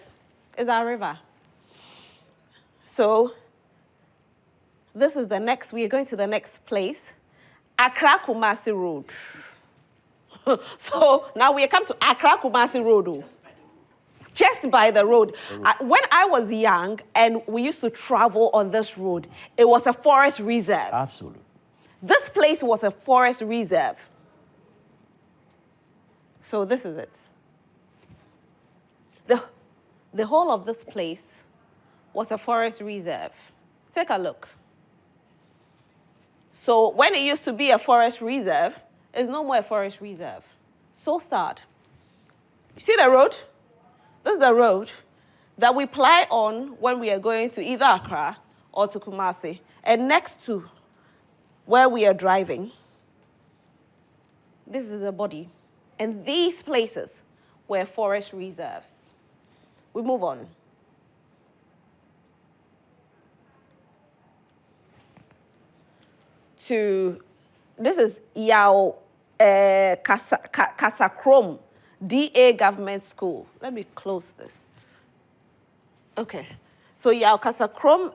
is our river. So this is the next, we are going to the next place, Accra Kumasi Road. So now we come to Accra Kumasi Road. Just by the road. When I was young and we used to travel on this road, it was a forest reserve. Absolutely. This place was a forest reserve. So this is it. The whole of this place was a forest reserve. Take a look. So when it used to be a forest reserve, it's no more a forest reserve. So sad. You see the road? This is the road that we ply on when we are going to either Accra or to Kumasi. And next to where we are driving, this is the body. And these places were forest reserves. We move on. to, this is Yao Kasakrom DA Government School. Let me close this. Okay. So Yao Kasakrom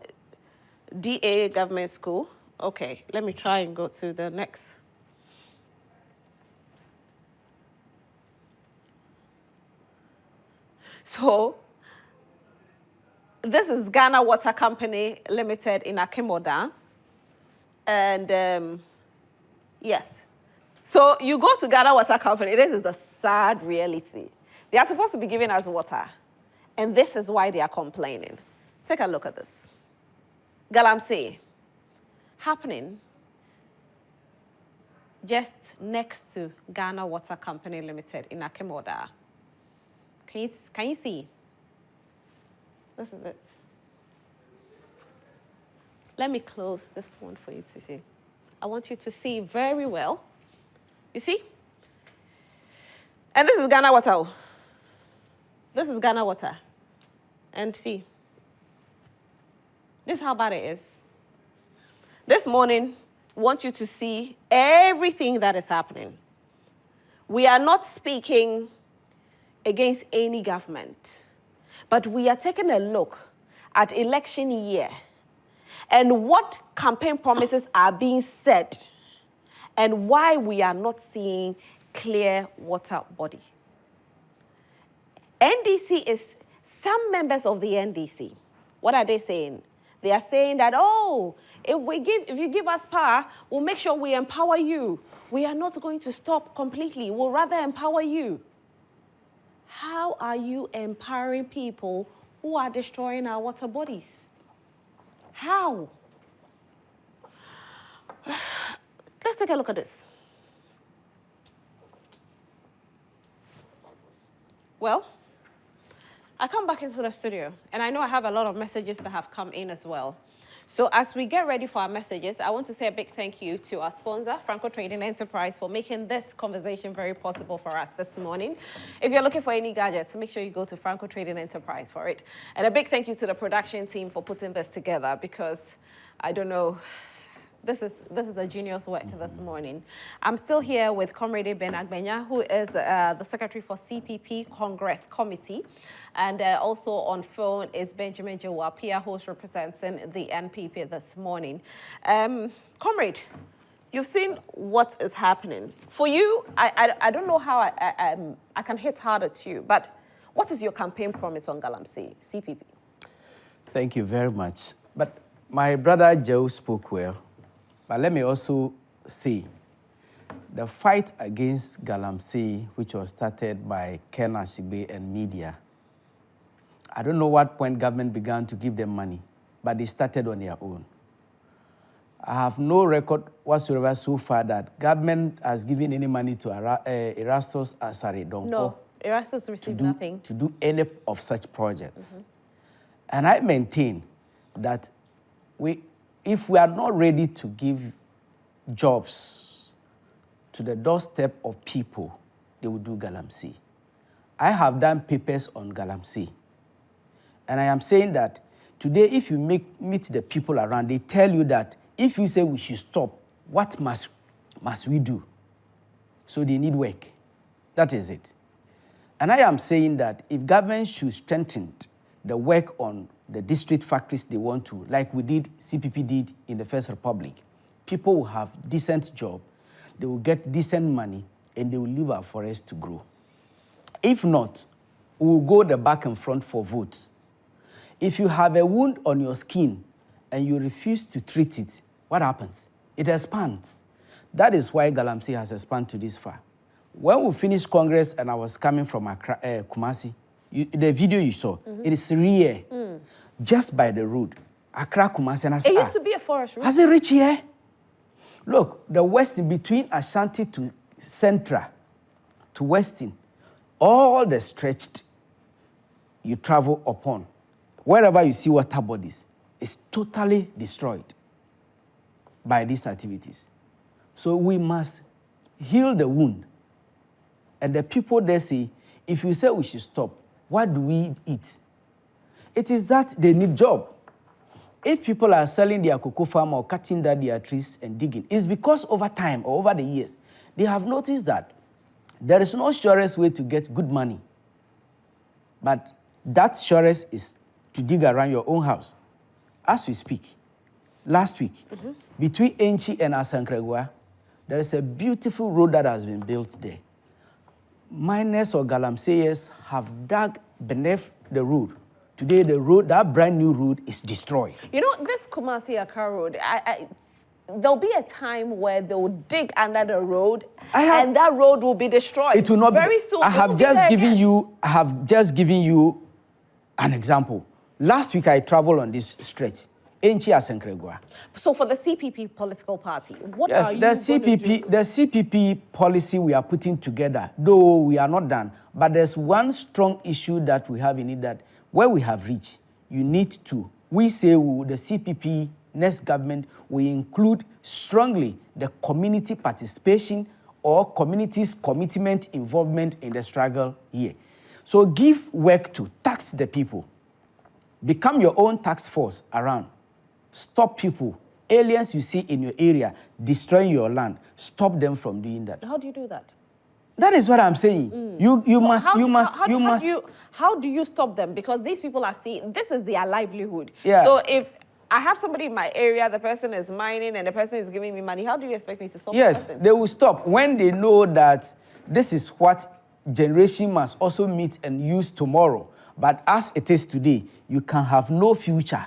DA Government School. Okay, let me try and go to the next. So this is Ghana Water Company Limited in Akemoda. And yes, so you go to Ghana Water Company, this is the sad reality. They are supposed to be giving us water, and this is why they are complaining. Take a look at this. Galamsey, happening just next to Ghana Water Company Limited in Akemoda. Can you see? This is it. Let me close this one for you to see. I want you to see very well. You see? And this is Ghana Water. This is Ghana Water. And see. This is how bad it is. This morning, I want you to see everything that is happening. We are not speaking against any government, but we are taking a look at election year and what campaign promises are being said and why we are not seeing clear water body. NDC is, some members of the NDC, what are they saying? They are saying that, oh, if you give us power, we'll make sure we empower you. We are not going to stop completely. We'll rather empower you. How are you empowering people who are destroying our water bodies? How? Let's take a look at this. Well, I come back into the studio, and I know I have a lot of messages that have come in as well. So as we get ready for our messages, I want to say a big thank you to our sponsor, Franco Trading Enterprise, for making this conversation very possible for us this morning. If you're looking for any gadgets, make sure you go to Franco Trading Enterprise for it. And a big thank you to the production team for putting this together, because I don't know, this is a genius work this morning. I'm still here with Comrade Ben Agbenya, who is the Secretary for CPP Congress Committee. And also on phone is Benjamin Jawapia, who's representing the NPP this morning. Comrade, you've seen what is happening. For you, I don't know how I can hit hard at you, but what is your campaign promise on Galamsey, CPP? Thank you very much. But my brother Joe spoke well. But let me also say, the fight against Galamsey, which was started by Ken Ashigbe and media, I don't know what point government began to give them money, but they started on their own. I have no record whatsoever so far that government has given any money to Erastus Asare Donko. No, Erastus received nothing. To do any of such projects. And I maintain that if we are not ready to give jobs to the doorstep of people, they will do Galamsey. I have done papers on Galamsey. And I am saying that today, if you meet the people around, they tell you that if you say we should stop, what must we do? So they need work. That is it. And I am saying that if government should strengthen the work on the district factories they want to, like CPP did in the First Republic, people will have decent job, they will get decent money, and they will leave our forests to grow. If not, we will go the back and front for votes. If you have a wound on your skin and you refuse to treat it, what happens? It expands. That is why Galamsey has expanded to this far. When we finished Congress and I was coming from Accra, Kumasi, the video you saw, it is real, just by the road. Accra, Kumasi, and I said, it used to be a forest road. Has it reached here? Look, the west between Ashanti to Central to Western, all the stretched you travel upon, wherever you see water bodies, is totally destroyed by these activities. So we must heal the wound. And the people there say, if you say we should stop, what do we eat? It is that they need job. If people are selling their cocoa farm or cutting down their trees and digging, it's because over time or over the years, they have noticed that there is no surest way to get good money. But that surest is to dig around your own house. As we speak, last week, between Enchi and Asankregwa, there is a beautiful road that has been built there. Miners or Galamseyers have dug beneath the road. Today, the road, that brand new road, is destroyed. You know, this Kumasi-Accra road, there'll be a time where they'll dig under the road, and that road will be destroyed. It will not very be. soon. I have just given you an example. Last week, I traveled on this stretch, Enchi Asankregwa. So for the CPP political party, what yes, are you the CPP policy we are putting together, though we are not done, but there's one strong issue that we have in it, that where we have reached, you need to, we say the CPP next government will include strongly the community participation or community's commitment involvement in the struggle here. So give work to tax the people. Become your own task force around. Stop people, aliens you see in your area, destroying your land. Stop them from doing that. How do you do that? That is what I'm saying. How do you stop them? Because these people are seeing, this is their livelihood. Yeah. So if I have somebody in my area, the person is mining and the person is giving me money, how do you expect me to stop the person? Yes, they will stop when they know that this is what generation must also meet and use tomorrow. But as it is today, you can have no future.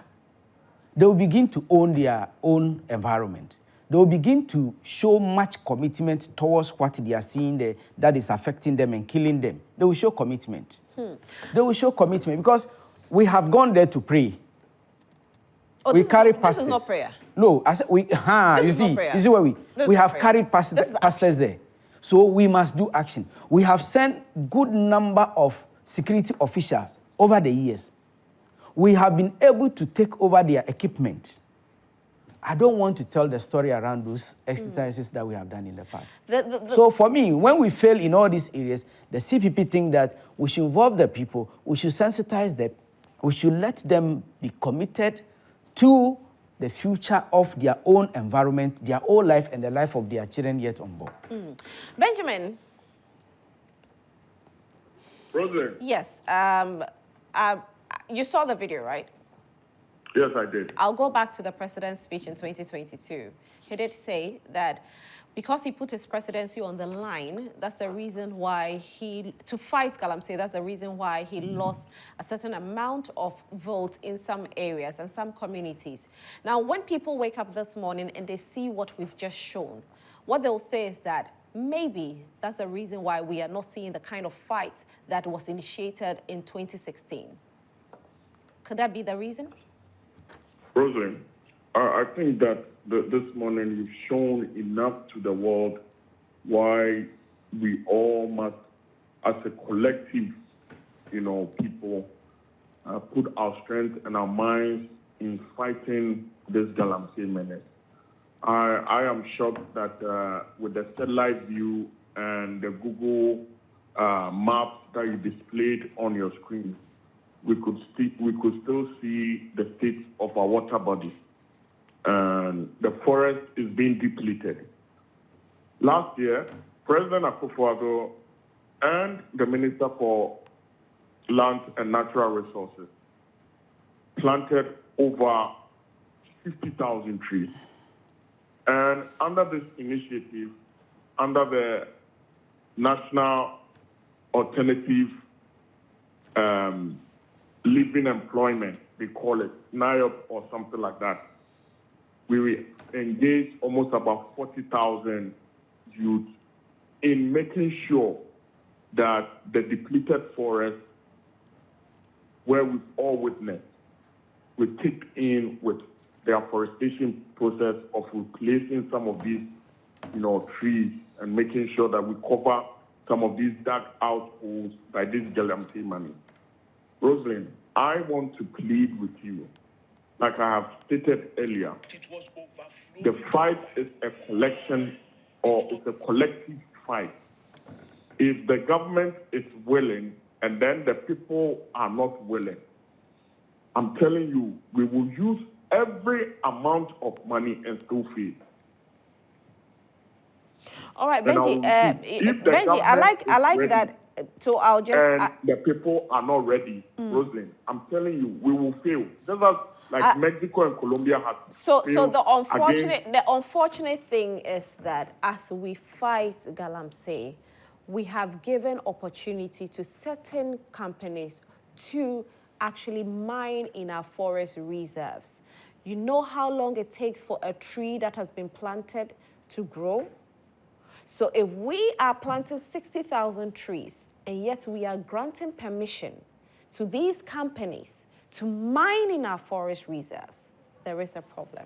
They will begin to own their own environment. They will begin to show much commitment towards what they are seeing there that is affecting them and killing them. They will show commitment. They will show commitment because we have gone there to pray. Oh, we carry pastors. This is not prayer. No, I said you see where we have carried pastors there. So we must do action. We have sent good number of security officials over the years. We have been able to take over their equipment. I don't want to tell the story around those exercises that we have done in the past. So for me, when we fail in all these areas, the CPP think that we should involve the people, we should sensitize them, we should let them be committed to the future of their own environment, their own life, and the life of their children yet on board. Benjamin. President. Yes. You saw the video, right? Yes, I did. I'll go back to the president's speech in 2022. He did say that because he put his presidency on the line, that's the reason why to fight Galamsey, that's the reason why he lost a certain amount of votes in some areas and some communities. Now, when people wake up this morning and they see what we've just shown, what they'll say is that maybe that's the reason why we are not seeing the kind of fight that was initiated in 2016. Could that be the reason? Rosalind, I think that this morning you've shown enough to the world why we all must, as a collective, people, put our strength and our minds in fighting this Galamsey menace. I am shocked that with the satellite view and the Google maps that you displayed on your screen, we could still see the state of our water bodies. And the forest is being depleted. Last year, President Akufo-Addo and the Minister for Land and Natural Resources planted over 50,000 trees. And under this initiative, under the National Alternative Living Employment, they call it, NIOP or something like that, we engaged almost about 40,000 youth in making sure that the depleted forest, where we've all witnessed, we kick in with the afforestation process of replacing some of these, trees and making sure that we cover some of these dark outholes by this Galamsey money. Rosalind, I want to plead with you, like I have stated earlier, the fight is a collection or it's a collective fight. If the government is willing and then the people are not willing, I'm telling you, we will use every amount of money and still fail. All right, And Benji. if the Benji, I government like is that. So I'll just. and the people are not ready, Rosalind, I'm telling you, we will fail. Just as like Mexico and Colombia have So failed the unfortunate thing is that as we fight Galamsey, we have given opportunity to certain companies to actually mine in our forest reserves. You know how long it takes for a tree that has been planted to grow? So if we are planting 60,000 trees and yet we are granting permission to these companies to mine in our forest reserves, there is a problem.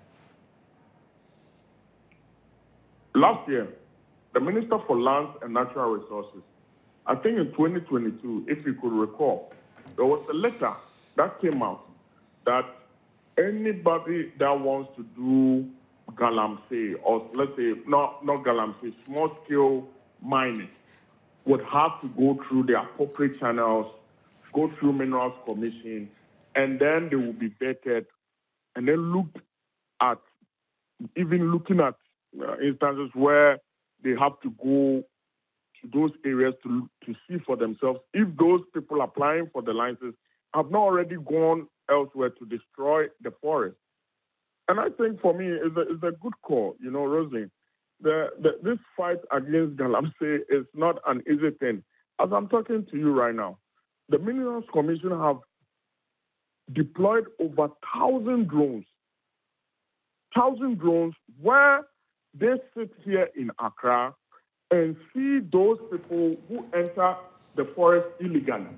Last year, the Minister for Lands and Natural Resources, I think in 2022, if you could recall, there was a letter that came out that anybody that wants to do Galamsey, or let's say not Galamsey, small-scale mining, would have to go through the appropriate channels, go through Minerals Commission, and then they will be vetted, and then looking at instances where they have to go to those areas to see for themselves if those people applying for the licenses have not already gone elsewhere to destroy the forest. And I think for me, it's a good call, Rosalind. This fight against Galamsey is not an easy thing. As I'm talking to you right now, the Minerals Commission have deployed over 1,000 drones. 1,000 drones where they sit here in Accra and see those people who enter the forest illegally.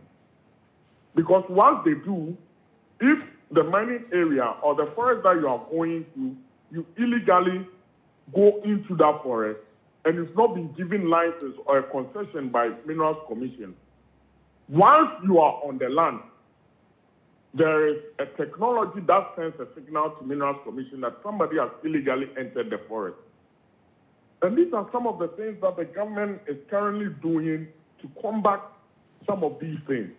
Because once they do, if the mining area or the forest that you are going to, you illegally go into that forest and it's not been given license or a concession by Minerals Commission, once you are on the land, there is a technology that sends a signal to Minerals Commission that somebody has illegally entered the forest. And these are some of the things that the government is currently doing to combat some of these things.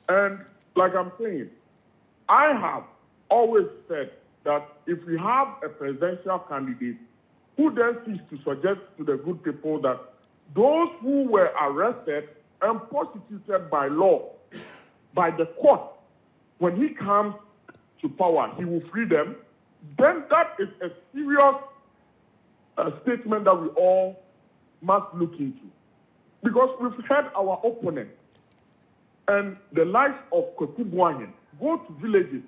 And like I'm saying, I have always said that if we have a presidential candidate who then seeks to suggest to the good people that those who were arrested and prosecuted by law, by the court, when he comes to power, he will free them, then that is a serious statement that we all must look into. Because we've had our opponent and the likes of Kwekubuanyin go to villages.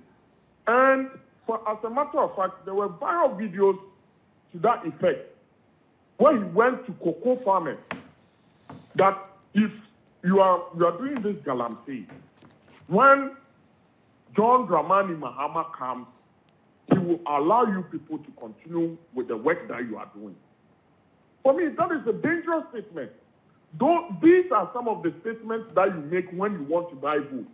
And as a matter of fact, there were viral videos to that effect where he went to cocoa farmers that if you are doing this Galamsey, when John Dramani Mahama comes, he will allow you people to continue with the work that you are doing. For me, that is a dangerous statement. These are some of the statements that you make when you want to buy food.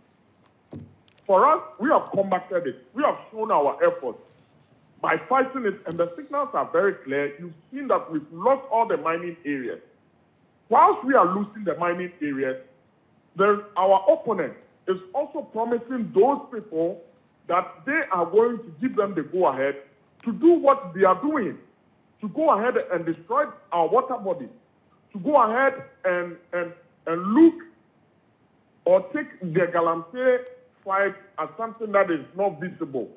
For us, we have combated it. We have shown our efforts by fighting it, and the signals are very clear. You've seen that we've lost all the mining areas. Whilst we are losing the mining areas, our opponent is also promising those people that they are going to give them the go-ahead to do what they are doing, to go ahead and destroy our water bodies, to go ahead and look or take the Galamsey fight as something that is not visible,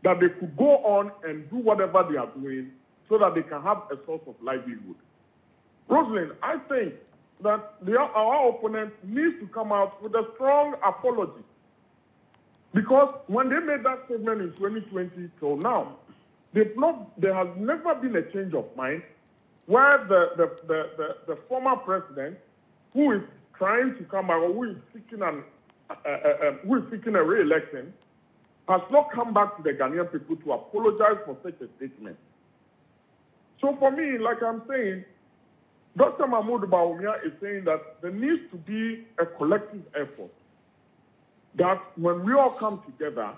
that they could go on and do whatever they are doing so that they can have a source of livelihood. Rosalind, I think that our opponent needs to come out with a strong apology. Because when they made that statement in 2020 till now, there has never been a change of mind where the former president, who is trying to come back, or who is seeking a re-election, has not come back to the Ghanaian people to apologize for such a statement. So for me, like I'm saying, Dr. Mahmoud Bawumia is saying that there needs to be a collective effort, that when we all come together,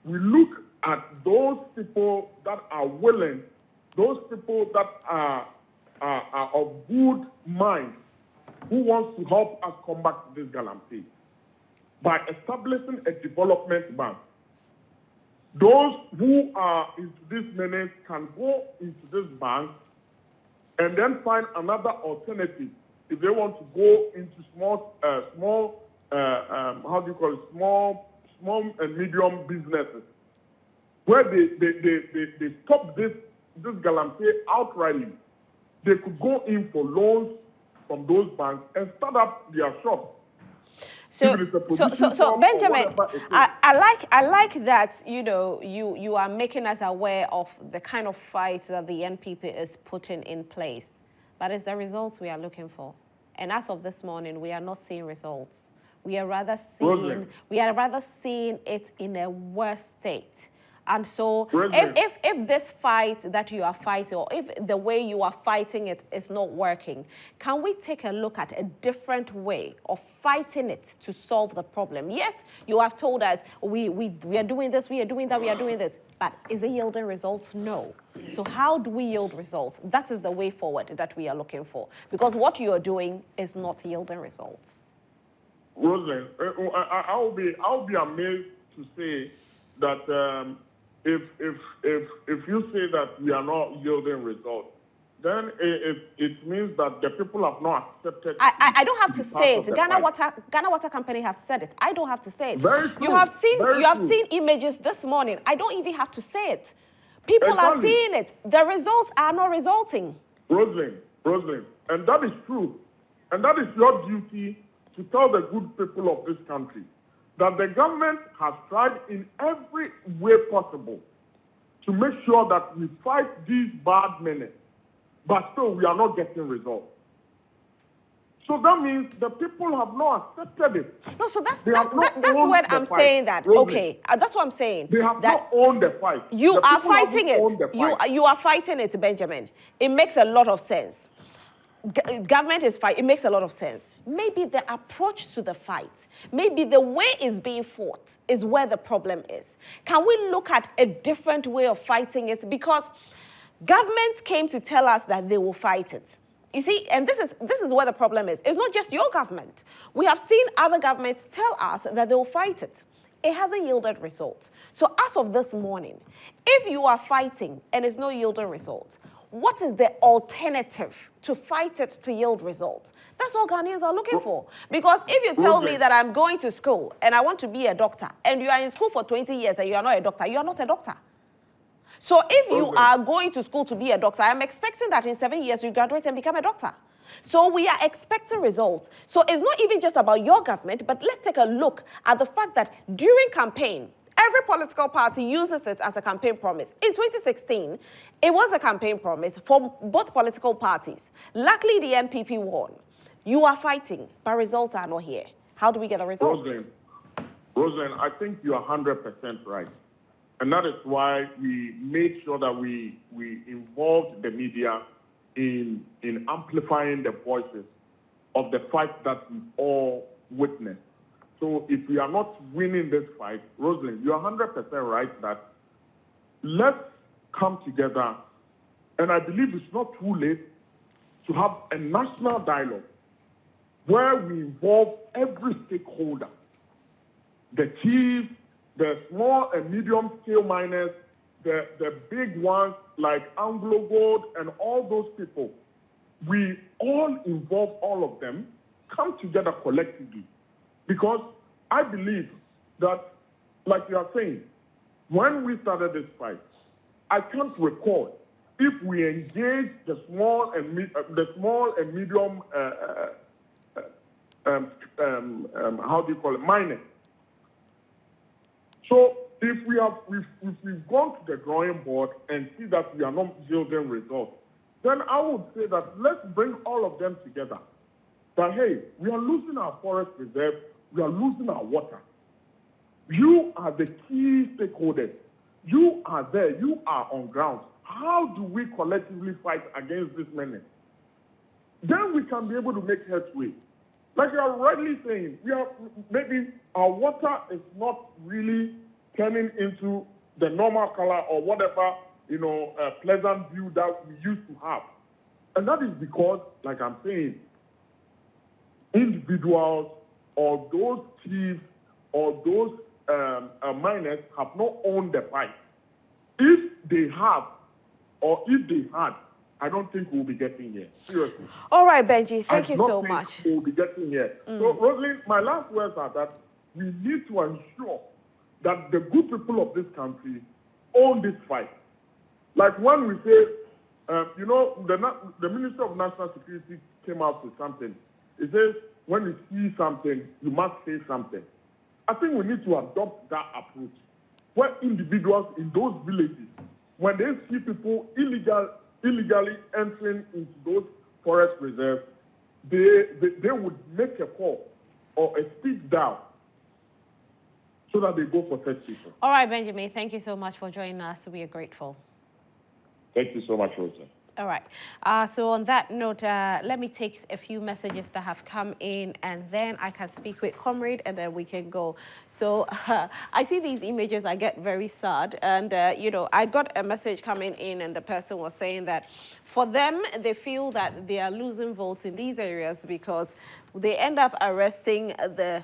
we look at those people that are willing, those people that are of good mind, who wants to help us combat this Galamsey by establishing a development bank. those who are into this menace can go into this bank and then find another alternative if they want to go into small and medium businesses, where they stop this Galamsey outrightly. They could go in for loans from those banks and start up their shops. So Benjamin, I like that, you know, you are making us aware of the kind of fight that the NPP is putting in place. But it's the results we are looking for. And as of this morning, we are not seeing results. We are rather seeing it in a worse state. And so if this fight that you are fighting, or if the way you are fighting it is not working, can we take a look at a different way of fighting it to solve the problem? Yes, you have told us we are doing this, we are doing that, we are doing this. But is it yielding results? No. So how do we yield results? That is the way forward that we are looking for. Because what you are doing is not yielding results. Rosalind, I'll be amazed to say that if you say that we are not yielding results, then it means that the people have not accepted. I don't have to say it. Ghana Water Company has said it. I don't have to say it. Very true. You have seen images this morning. I don't even have to say it. People are seeing it. The results are not resulting. Rosalind, and that is true. And that is your duty to tell the good people of this country that the government has tried in every way possible to make sure that we fight these bad menace, but still we are not getting results. So that means the people have not accepted it. No, so that's what I'm saying that. Okay, that's what I'm saying. They have not owned the fight. You are fighting it. You are fighting it, Benjamin. It makes a lot of sense. Government is fighting. It makes a lot of sense. Maybe the approach to the fight, maybe the way it's being fought is where the problem is. Can we look at a different way of fighting it? Because governments came to tell us that they will fight it. You see, and this is where the problem is. It's not just your government. We have seen other governments tell us that they will fight it. It hasn't yielded results. So as of this morning, if you are fighting and it's not yielding results, what is the alternative to fight it to yield results? That's all Ghanaians are looking for. Because if you tell me that I'm going to school and I want to be a doctor, and you are in school for 20 years and you are not a doctor, you are not a doctor. So if you are going to school to be a doctor, I'm expecting that in 7 years you graduate and become a doctor. So we are expecting results. So it's not even just about your government, but let's take a look at the fact that during campaign, every political party uses it as a campaign promise. In 2016, it was a campaign promise for both political parties. Luckily, the NPP won. You are fighting, but results are not here. How do we get the results? Rosalind, I think you are 100% right. And that is why we made sure that we involved the media in amplifying the voices of the fight that we all witnessed. So if we are not winning this fight, Rosalind, you are 100% right that let's come together, and I believe it's not too late to have a national dialogue where we involve every stakeholder, the chiefs, the small and medium scale miners, the big ones like Anglo Gold and all those people. We all involve all of them, come together collectively. Because I believe that, like you are saying, when we started this fight, I can't recall if we engaged the small and medium, miners. So if we've gone to the drawing board and see that we are not yielding results, then I would say that let's bring all of them together. That, hey, we are losing our forest reserve, we are losing our water. You are the key stakeholders. You are there, you are on ground. How do we collectively fight against this menace? Then we can be able to make headway. Like you are rightly saying, maybe our water is not really turning into the normal color or whatever, pleasant view that we used to have. And that is because, like I'm saying, individuals or those chiefs or those miners have not owned the pipe. If they have, or if they had, I don't think we'll be getting here. Seriously. All right, Benji, thank you so much. We'll be getting here. So, Rosalind, my last words are that we need to ensure that the good people of this country own this fight. Like when we say, you know, the Minister of National Security came out with something. It says, when you see something, you must say something. I think we need to adopt that approach, where individuals in those villages, when they see people illegally entering into those forest reserves, they would make a call or a speak down so that they go for such people. All right, Benjamin, thank you so much for joining us. We are grateful. Thank you so much, Rosa. All right. So on that note, let me take a few messages that have come in, and then I can speak with Comrade, and then we can go. So I see these images, I get very sad. And, you know, I got a message coming in, and the person was saying that for them, they feel that they are losing votes in these areas because they end up arresting the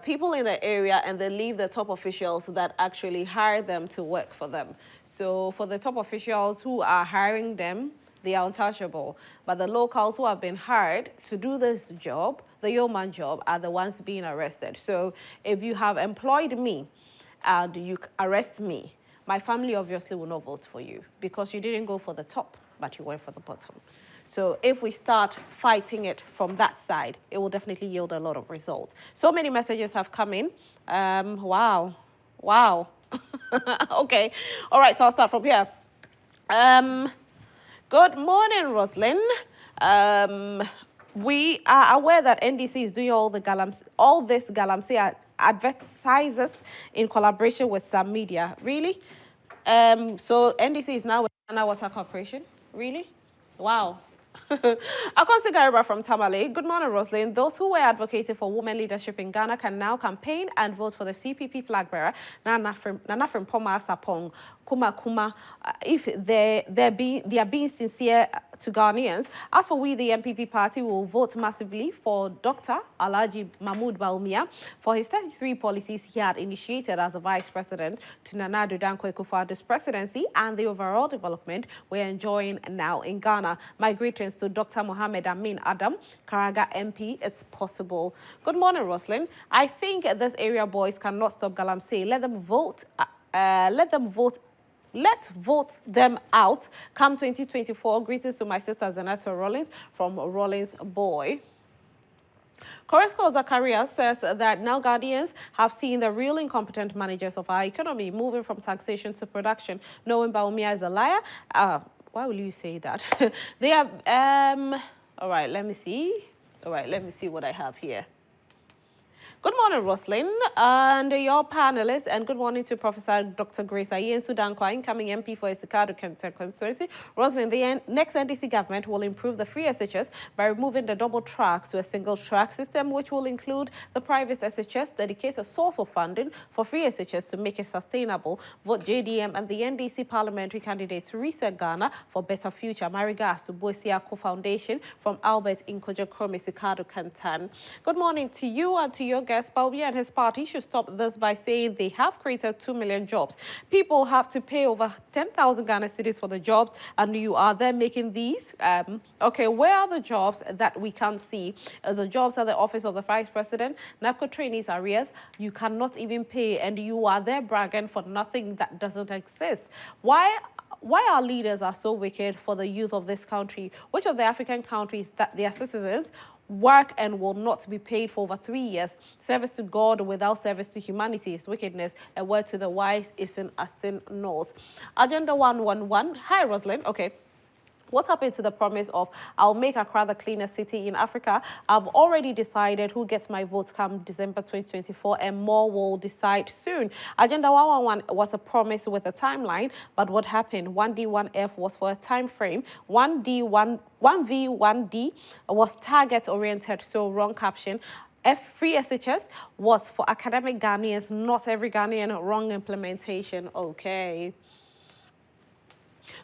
people in the area, and they leave the top officials that actually hire them to work for them. So for the top officials who are hiring them, they are untouchable. But the locals who have been hired to do this job, the yeoman job, are the ones being arrested. So if you have employed me and you arrest me, my family obviously will not vote for you because you didn't go for the top, but you went for the bottom. So if we start fighting it from that side, it will definitely yield a lot of results. So many messages have come in. Wow. Okay. All right, so I'll start from here. Good morning, Roslyn. We are aware that NDC is doing all this Galamsey advertises in collaboration with some media. Really? So NDC is now with Ghana Water Corporation? Really? Wow. Akonsi Gariba from Tamale. Good morning, Roslyn. Those who were advocating for women leadership in Ghana can now campaign and vote for the CPP flag bearer, Nana Frimpong Sapong Kuma, if they are being sincere to Ghanaians. As for we, the MPP party, will vote massively for Dr. Alhaji Mahmoud Bawumia for his 33 policies he had initiated as a vice president to Nana Addo Dankwa Akufo-Addo's presidency and the overall development we're enjoying now in Ghana. My greetings to Dr. Mohammed Amin Adam, Karaga MP. It's possible. Good morning, Roslyn. I think this area boys cannot stop Galamsey. Let them vote. Let's vote them out come 2024. Greetings to my sister Zanetta Rollins from Rollins Boy. Koresko Zakaria says that now Guardians have seen the real incompetent managers of our economy moving from taxation to production. Knowing Bawumia is a liar. Why will you say that? They have, all right, let me see. All right, let me see what I have here. Good morning, Roslyn, and your panelists, and good morning to Professor Dr. Grace Ayen Sudankwa, incoming MP for Esikado constituency. Roslyn, the next NDC government will improve the free SHS by removing the double tracks to a single track system, which will include the private SHS, dedicate a source of funding for free SHS to make it sustainable. Vote JDM and the NDC parliamentary candidate to reset Ghana for better future. My regards to Boisiako Foundation from Albert Inkojo Krome Esikado Kantan. Good morning to you and to your guests. Bawumia and his party should stop this by saying they have created 2 million jobs. People have to pay over 10,000 Ghana cedis for the jobs, and you are there making these. Okay, where are the jobs that we can't see? As the jobs at the office of the vice president, NAPCO trainees arrears, you cannot even pay, and you are there bragging for nothing that doesn't exist. Why our leaders are so wicked for the youth of this country? Which of the African countries that their citizens work and will not be paid for over 3 years? Service to God without service to humanity is wickedness. A word to the wise is in a sin north. Agenda 111. Hi, Roslyn. Okay. What happened to the promise of I'll make Accra the cleanest city in Africa? I've already decided who gets my vote come December 2024, and more will decide soon. Agenda 111 was a promise with a timeline, but what happened? 1D, 1F was for a time frame. 1V, 1D was target-oriented, so wrong caption. Free SHS was for academic Ghanaians, not every Ghanaian. Wrong implementation. Okay.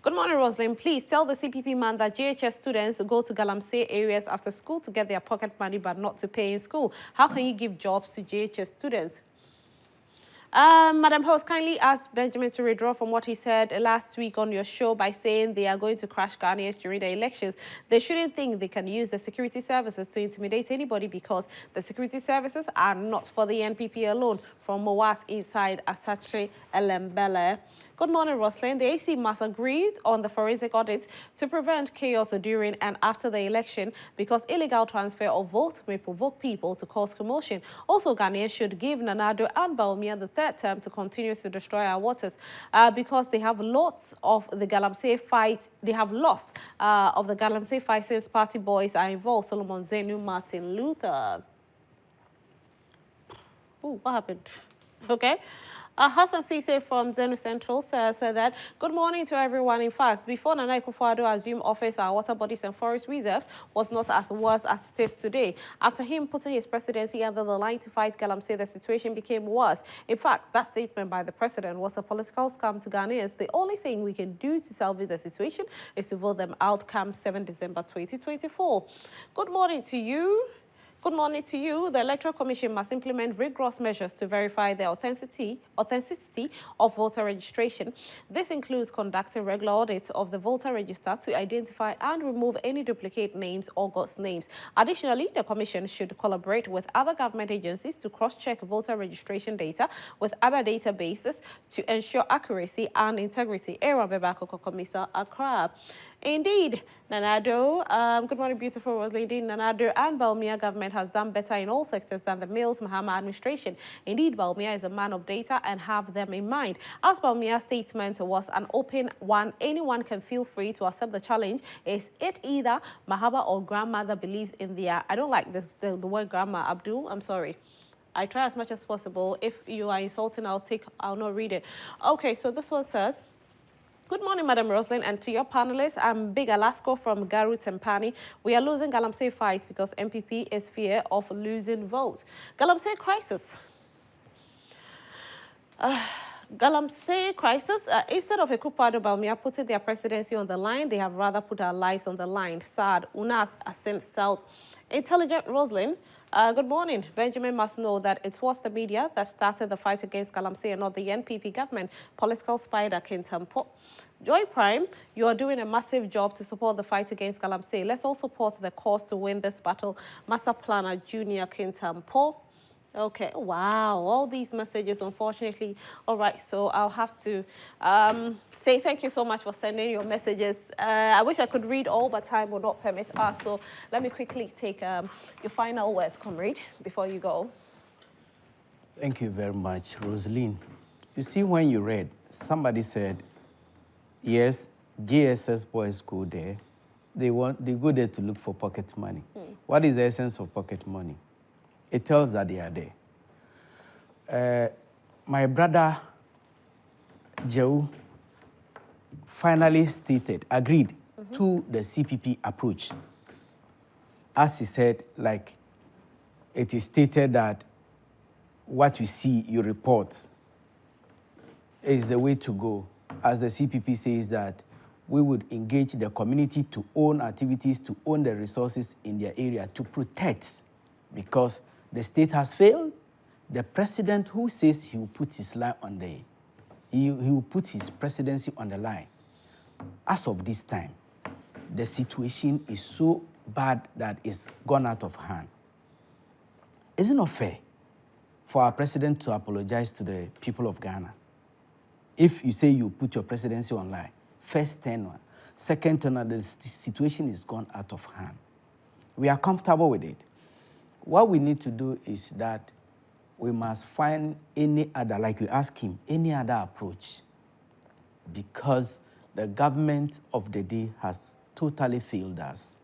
Good morning, Roslyn. Please tell the CPP man that GHS students go to Galamsey areas after school to get their pocket money but not to pay in school. How can you give jobs to GHS students? Madam Host kindly asked Benjamin to withdraw from what he said last week on your show by saying they are going to crash Ghanaians during the elections. They shouldn't think they can use the security services to intimidate anybody because the security services are not for the NPP alone. From Mowat inside Asache Elembele. Good morning, Roslyn. The AC must agree on the forensic audit to prevent chaos during and after the election because illegal transfer of votes may provoke people to cause commotion. Also, Ghanaians should give Nanado and Baumia the third term to continue to destroy our waters because they have lots of the Galamsey fight. They have lost of the Galamsey fight since party boys are involved. Solomon Zenu, Martin Luther. Oh, what happened? Okay. Hassan Sise from Zenu Central said that, good morning to everyone. In fact, before Nana Akufo-Addo assumed office, our water bodies and forest reserves was not as worse as it is today. After him putting his presidency under the line to fight Galamsey, the situation became worse. In fact, that statement by the president was a political scam to Ghanaians. The only thing we can do to salvage the situation is to vote them out come 7 December 2024. Good morning to you. Good morning to you. The Electoral Commission must implement rigorous measures to verify the authenticity of voter registration. This includes conducting regular audits of the voter register to identify and remove any duplicate names or ghost names. Additionally, the Commission should collaborate with other government agencies to cross-check voter registration data with other databases to ensure accuracy and integrity. Era Bebako Komisa Accra. Indeed, Nanado, good morning, beautiful Rosalie. Indeed, Nanado and Baumia government has done better in all sectors than the Mills Mahama administration. Indeed, Baumia is a man of data and have them in mind. As Baumia's statement was an open one, anyone can feel free to accept the challenge. Is it either Mahama or grandmother believes in their, I don't like the word grandma, Abdul, I'm sorry. I try as much as possible. If you are insulting, I'll not read it. Okay, so this one says, good morning, Madam Roslyn, and to your panelists. I'm Big Alasko from Garu Tempani. We are losing Galamsey fight because MPP is fear of losing votes. Galamsey crisis. Galamsey crisis. Instead of Akufo-Addo Baumia putting their presidency on the line, they have rather put our lives on the line. Sad. Unas Ascent South. Intelligent Roslyn. Good morning. Benjamin must know that it was the media that started the fight against Galamsey and not the NPP government. Political spider Kintampo. Joy Prime, you are doing a massive job to support the fight against Galamsey. Let's all support the cause to win this battle. Master Planner Junior Kintampo. Okay, wow, all these messages, unfortunately. All right, so I'll have to say thank you so much for sending your messages. I wish I could read all, but time will not permit us. So let me quickly take your final words, comrade, before you go. Thank you very much, Rosaline. You see, when you read, somebody said, yes, JSS boys go there. They go there to look for pocket money. What is the essence of pocket money? It tells that they are there. My brother, Joe, finally agreed to the CPP approach. As he said, like, it is stated that what you see, you report, is the way to go. As the CPP says that we would engage the community to own activities, to own the resources in their area, to protect, because the state has failed. The president who says he will put his line on he will put his presidency on the line. As of this time, the situation is so bad that it's gone out of hand. Is it not fair for our president to apologize to the people of Ghana? If you say you put your presidency online, first tenure, second tenure, the situation is gone out of hand. We are comfortable with it. What we need to do is that we must find any other, like you ask him, any other approach, because the government of the day has totally failed us.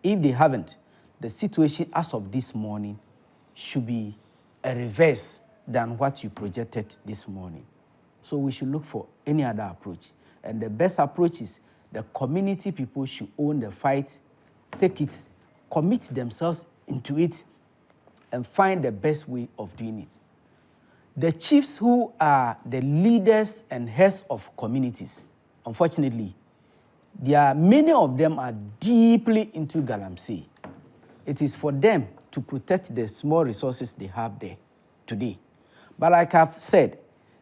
If they haven't, the situation as of this morning should be a reverse than what you projected this morning. So we should look for any other approach. And the best approach is the community people should own the fight, take it, commit themselves into it, and find the best way of doing it. The chiefs who are the leaders and heads of communities, unfortunately, many of them are deeply into Galamsey. It is for them to protect the small resources they have there today. But like I've said,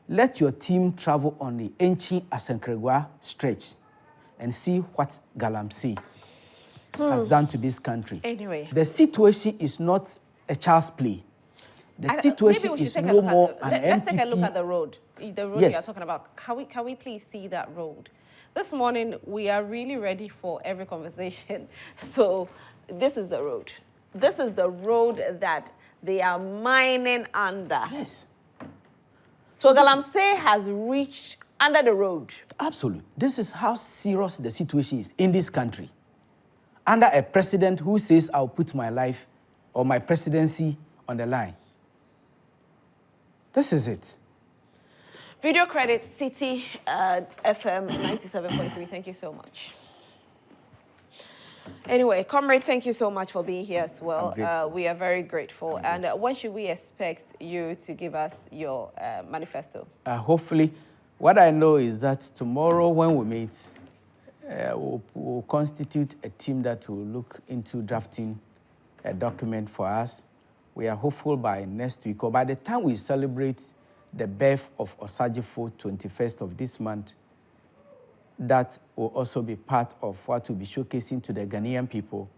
let your team travel on the Enchi Asankregwa stretch and see what Galamsey has done to this country. Anyway. The situation is not a child's play. The situation is no more an MPP. Let's take a look at the road. The road Yes. you are talking about. Can we please see that road? This morning, we are really ready for every conversation. So this is the road. This is the road that they are mining under. Yes. So Galamsey has reached under the road. Absolutely. This is how serious the situation is in this country. Under a president who says, I'll put my life or my presidency on the line. This is it. Video credit, City FM 97.3. Thank you so much. Anyway, comrade, thank you so much for being here as well. We are very grateful. And when should we expect you to give us your manifesto? Hopefully, what I know is that tomorrow when we meet, we'll constitute a team that will look into drafting a document for us. We are hopeful by next week, or by the time we celebrate the birth of Osajifo, 21st of this month, that will also be part of what will be showcasing to the Ghanaian people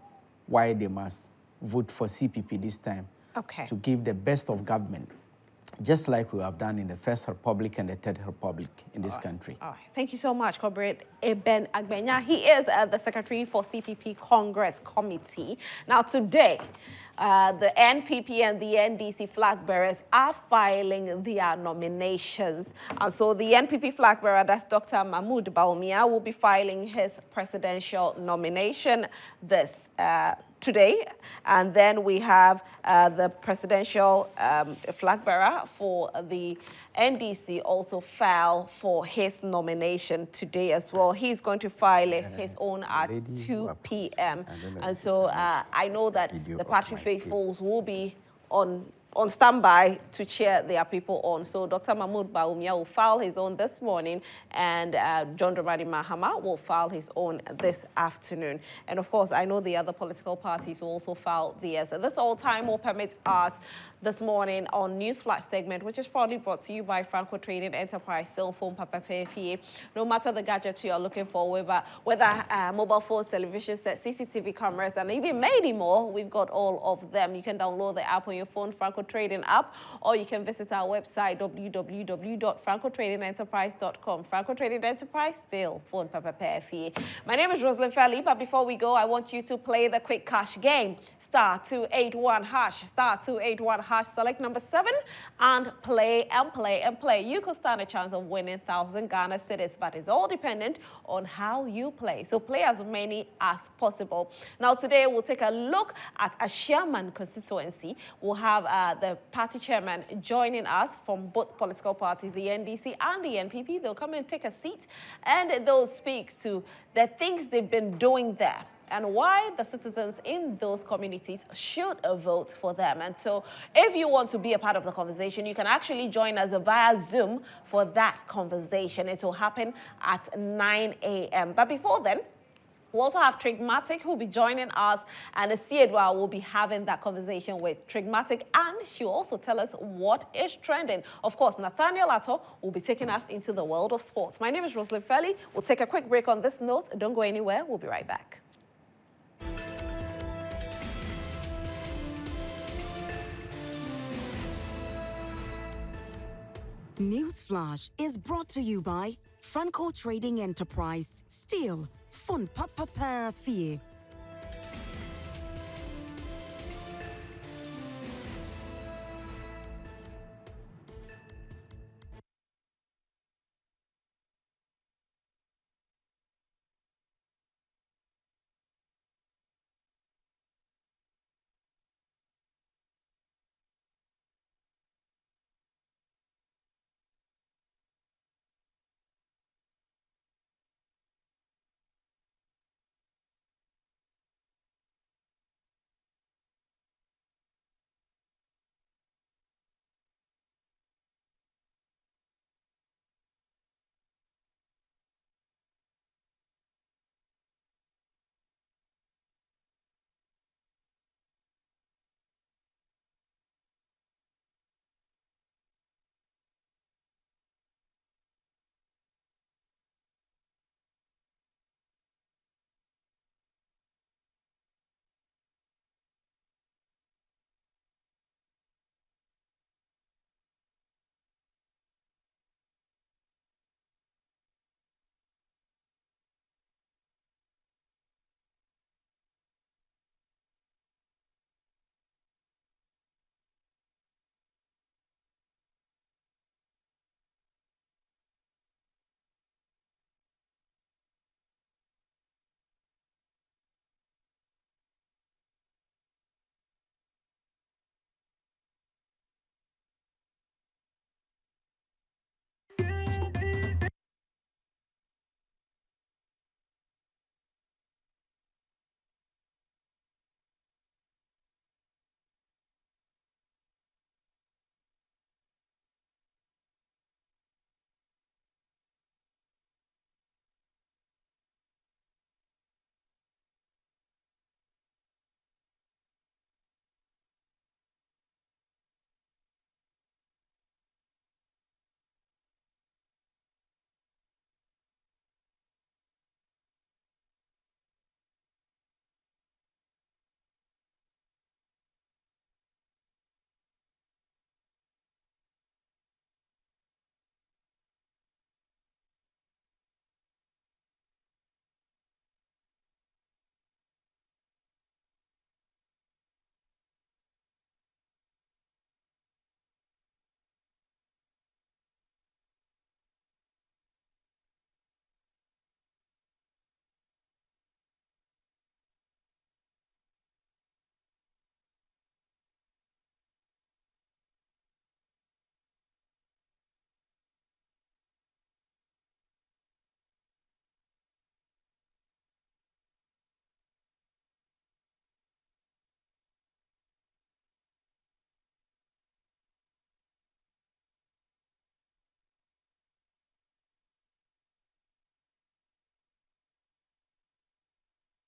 why they must vote for CPP this time. Okay. To give the best of government, just like we have done in the First Republic and the Third Republic in this country. All right. Thank you so much, Comrade Eben Agbenya. He is the Secretary for CPP Congress Committee. Now, today, the NPP and the NDC flag bearers are filing their nominations. And so the NPP flag bearer, that's Dr. Mahmoud Bawumia, will be filing his presidential nomination this today. And then we have the presidential flag bearer for the NDC also file for his nomination today as well. He's going to file his own at 2 p.m. And so I know that the party faithfuls will be on standby to cheer their people on. So Dr. Mahmoud Bawumia will file his own this morning, and John Dramani Mahama will file his own this afternoon. And of course, I know the other political parties will also file theirs. This all time will permit us this morning on News Flash segment, which is proudly brought to you by Franco Trading Enterprise, cell phone, Papa Fefie. No matter the gadget you are looking for, whether mobile phones, television sets, CCTV cameras, and even many more, we've got all of them. You can download the app on your phone, Franco Trading app, or you can visit our website, www.francotradingenterprise.com. Franco Trading Enterprise, still phone, Papa Fefie. My name is Rosalind Fairley, but before we go, I want you to play the quick cash game. Star 281 hash, star 281 hash, select number 7 and play and play and play. You could stand a chance of winning 1,000 Ghana cedis, but it's all dependent on how you play. So play as many as possible. Now today we'll take a look at a Sherman constituency. We'll have the party chairman joining us from both political parties, the NDC and the NPP. They'll come and take a seat and they'll speak to the things they've been doing there and why the citizens in those communities should vote for them. And so if you want to be a part of the conversation, you can actually join us via Zoom for that conversation. It will happen at 9 a.m. But before then, we also have Trigmatic who will be joining us, and Siedwa will be having that conversation with Trigmatic, and she'll also tell us what is trending. Of course, Nathaniel Atto will be taking us into the world of sports. My name is Rosalind Fairley. We'll take a quick break on this note. Don't go anywhere. We'll be right back. Newsflash is brought to you by Franco Trading Enterprise. Still, fun papa fie.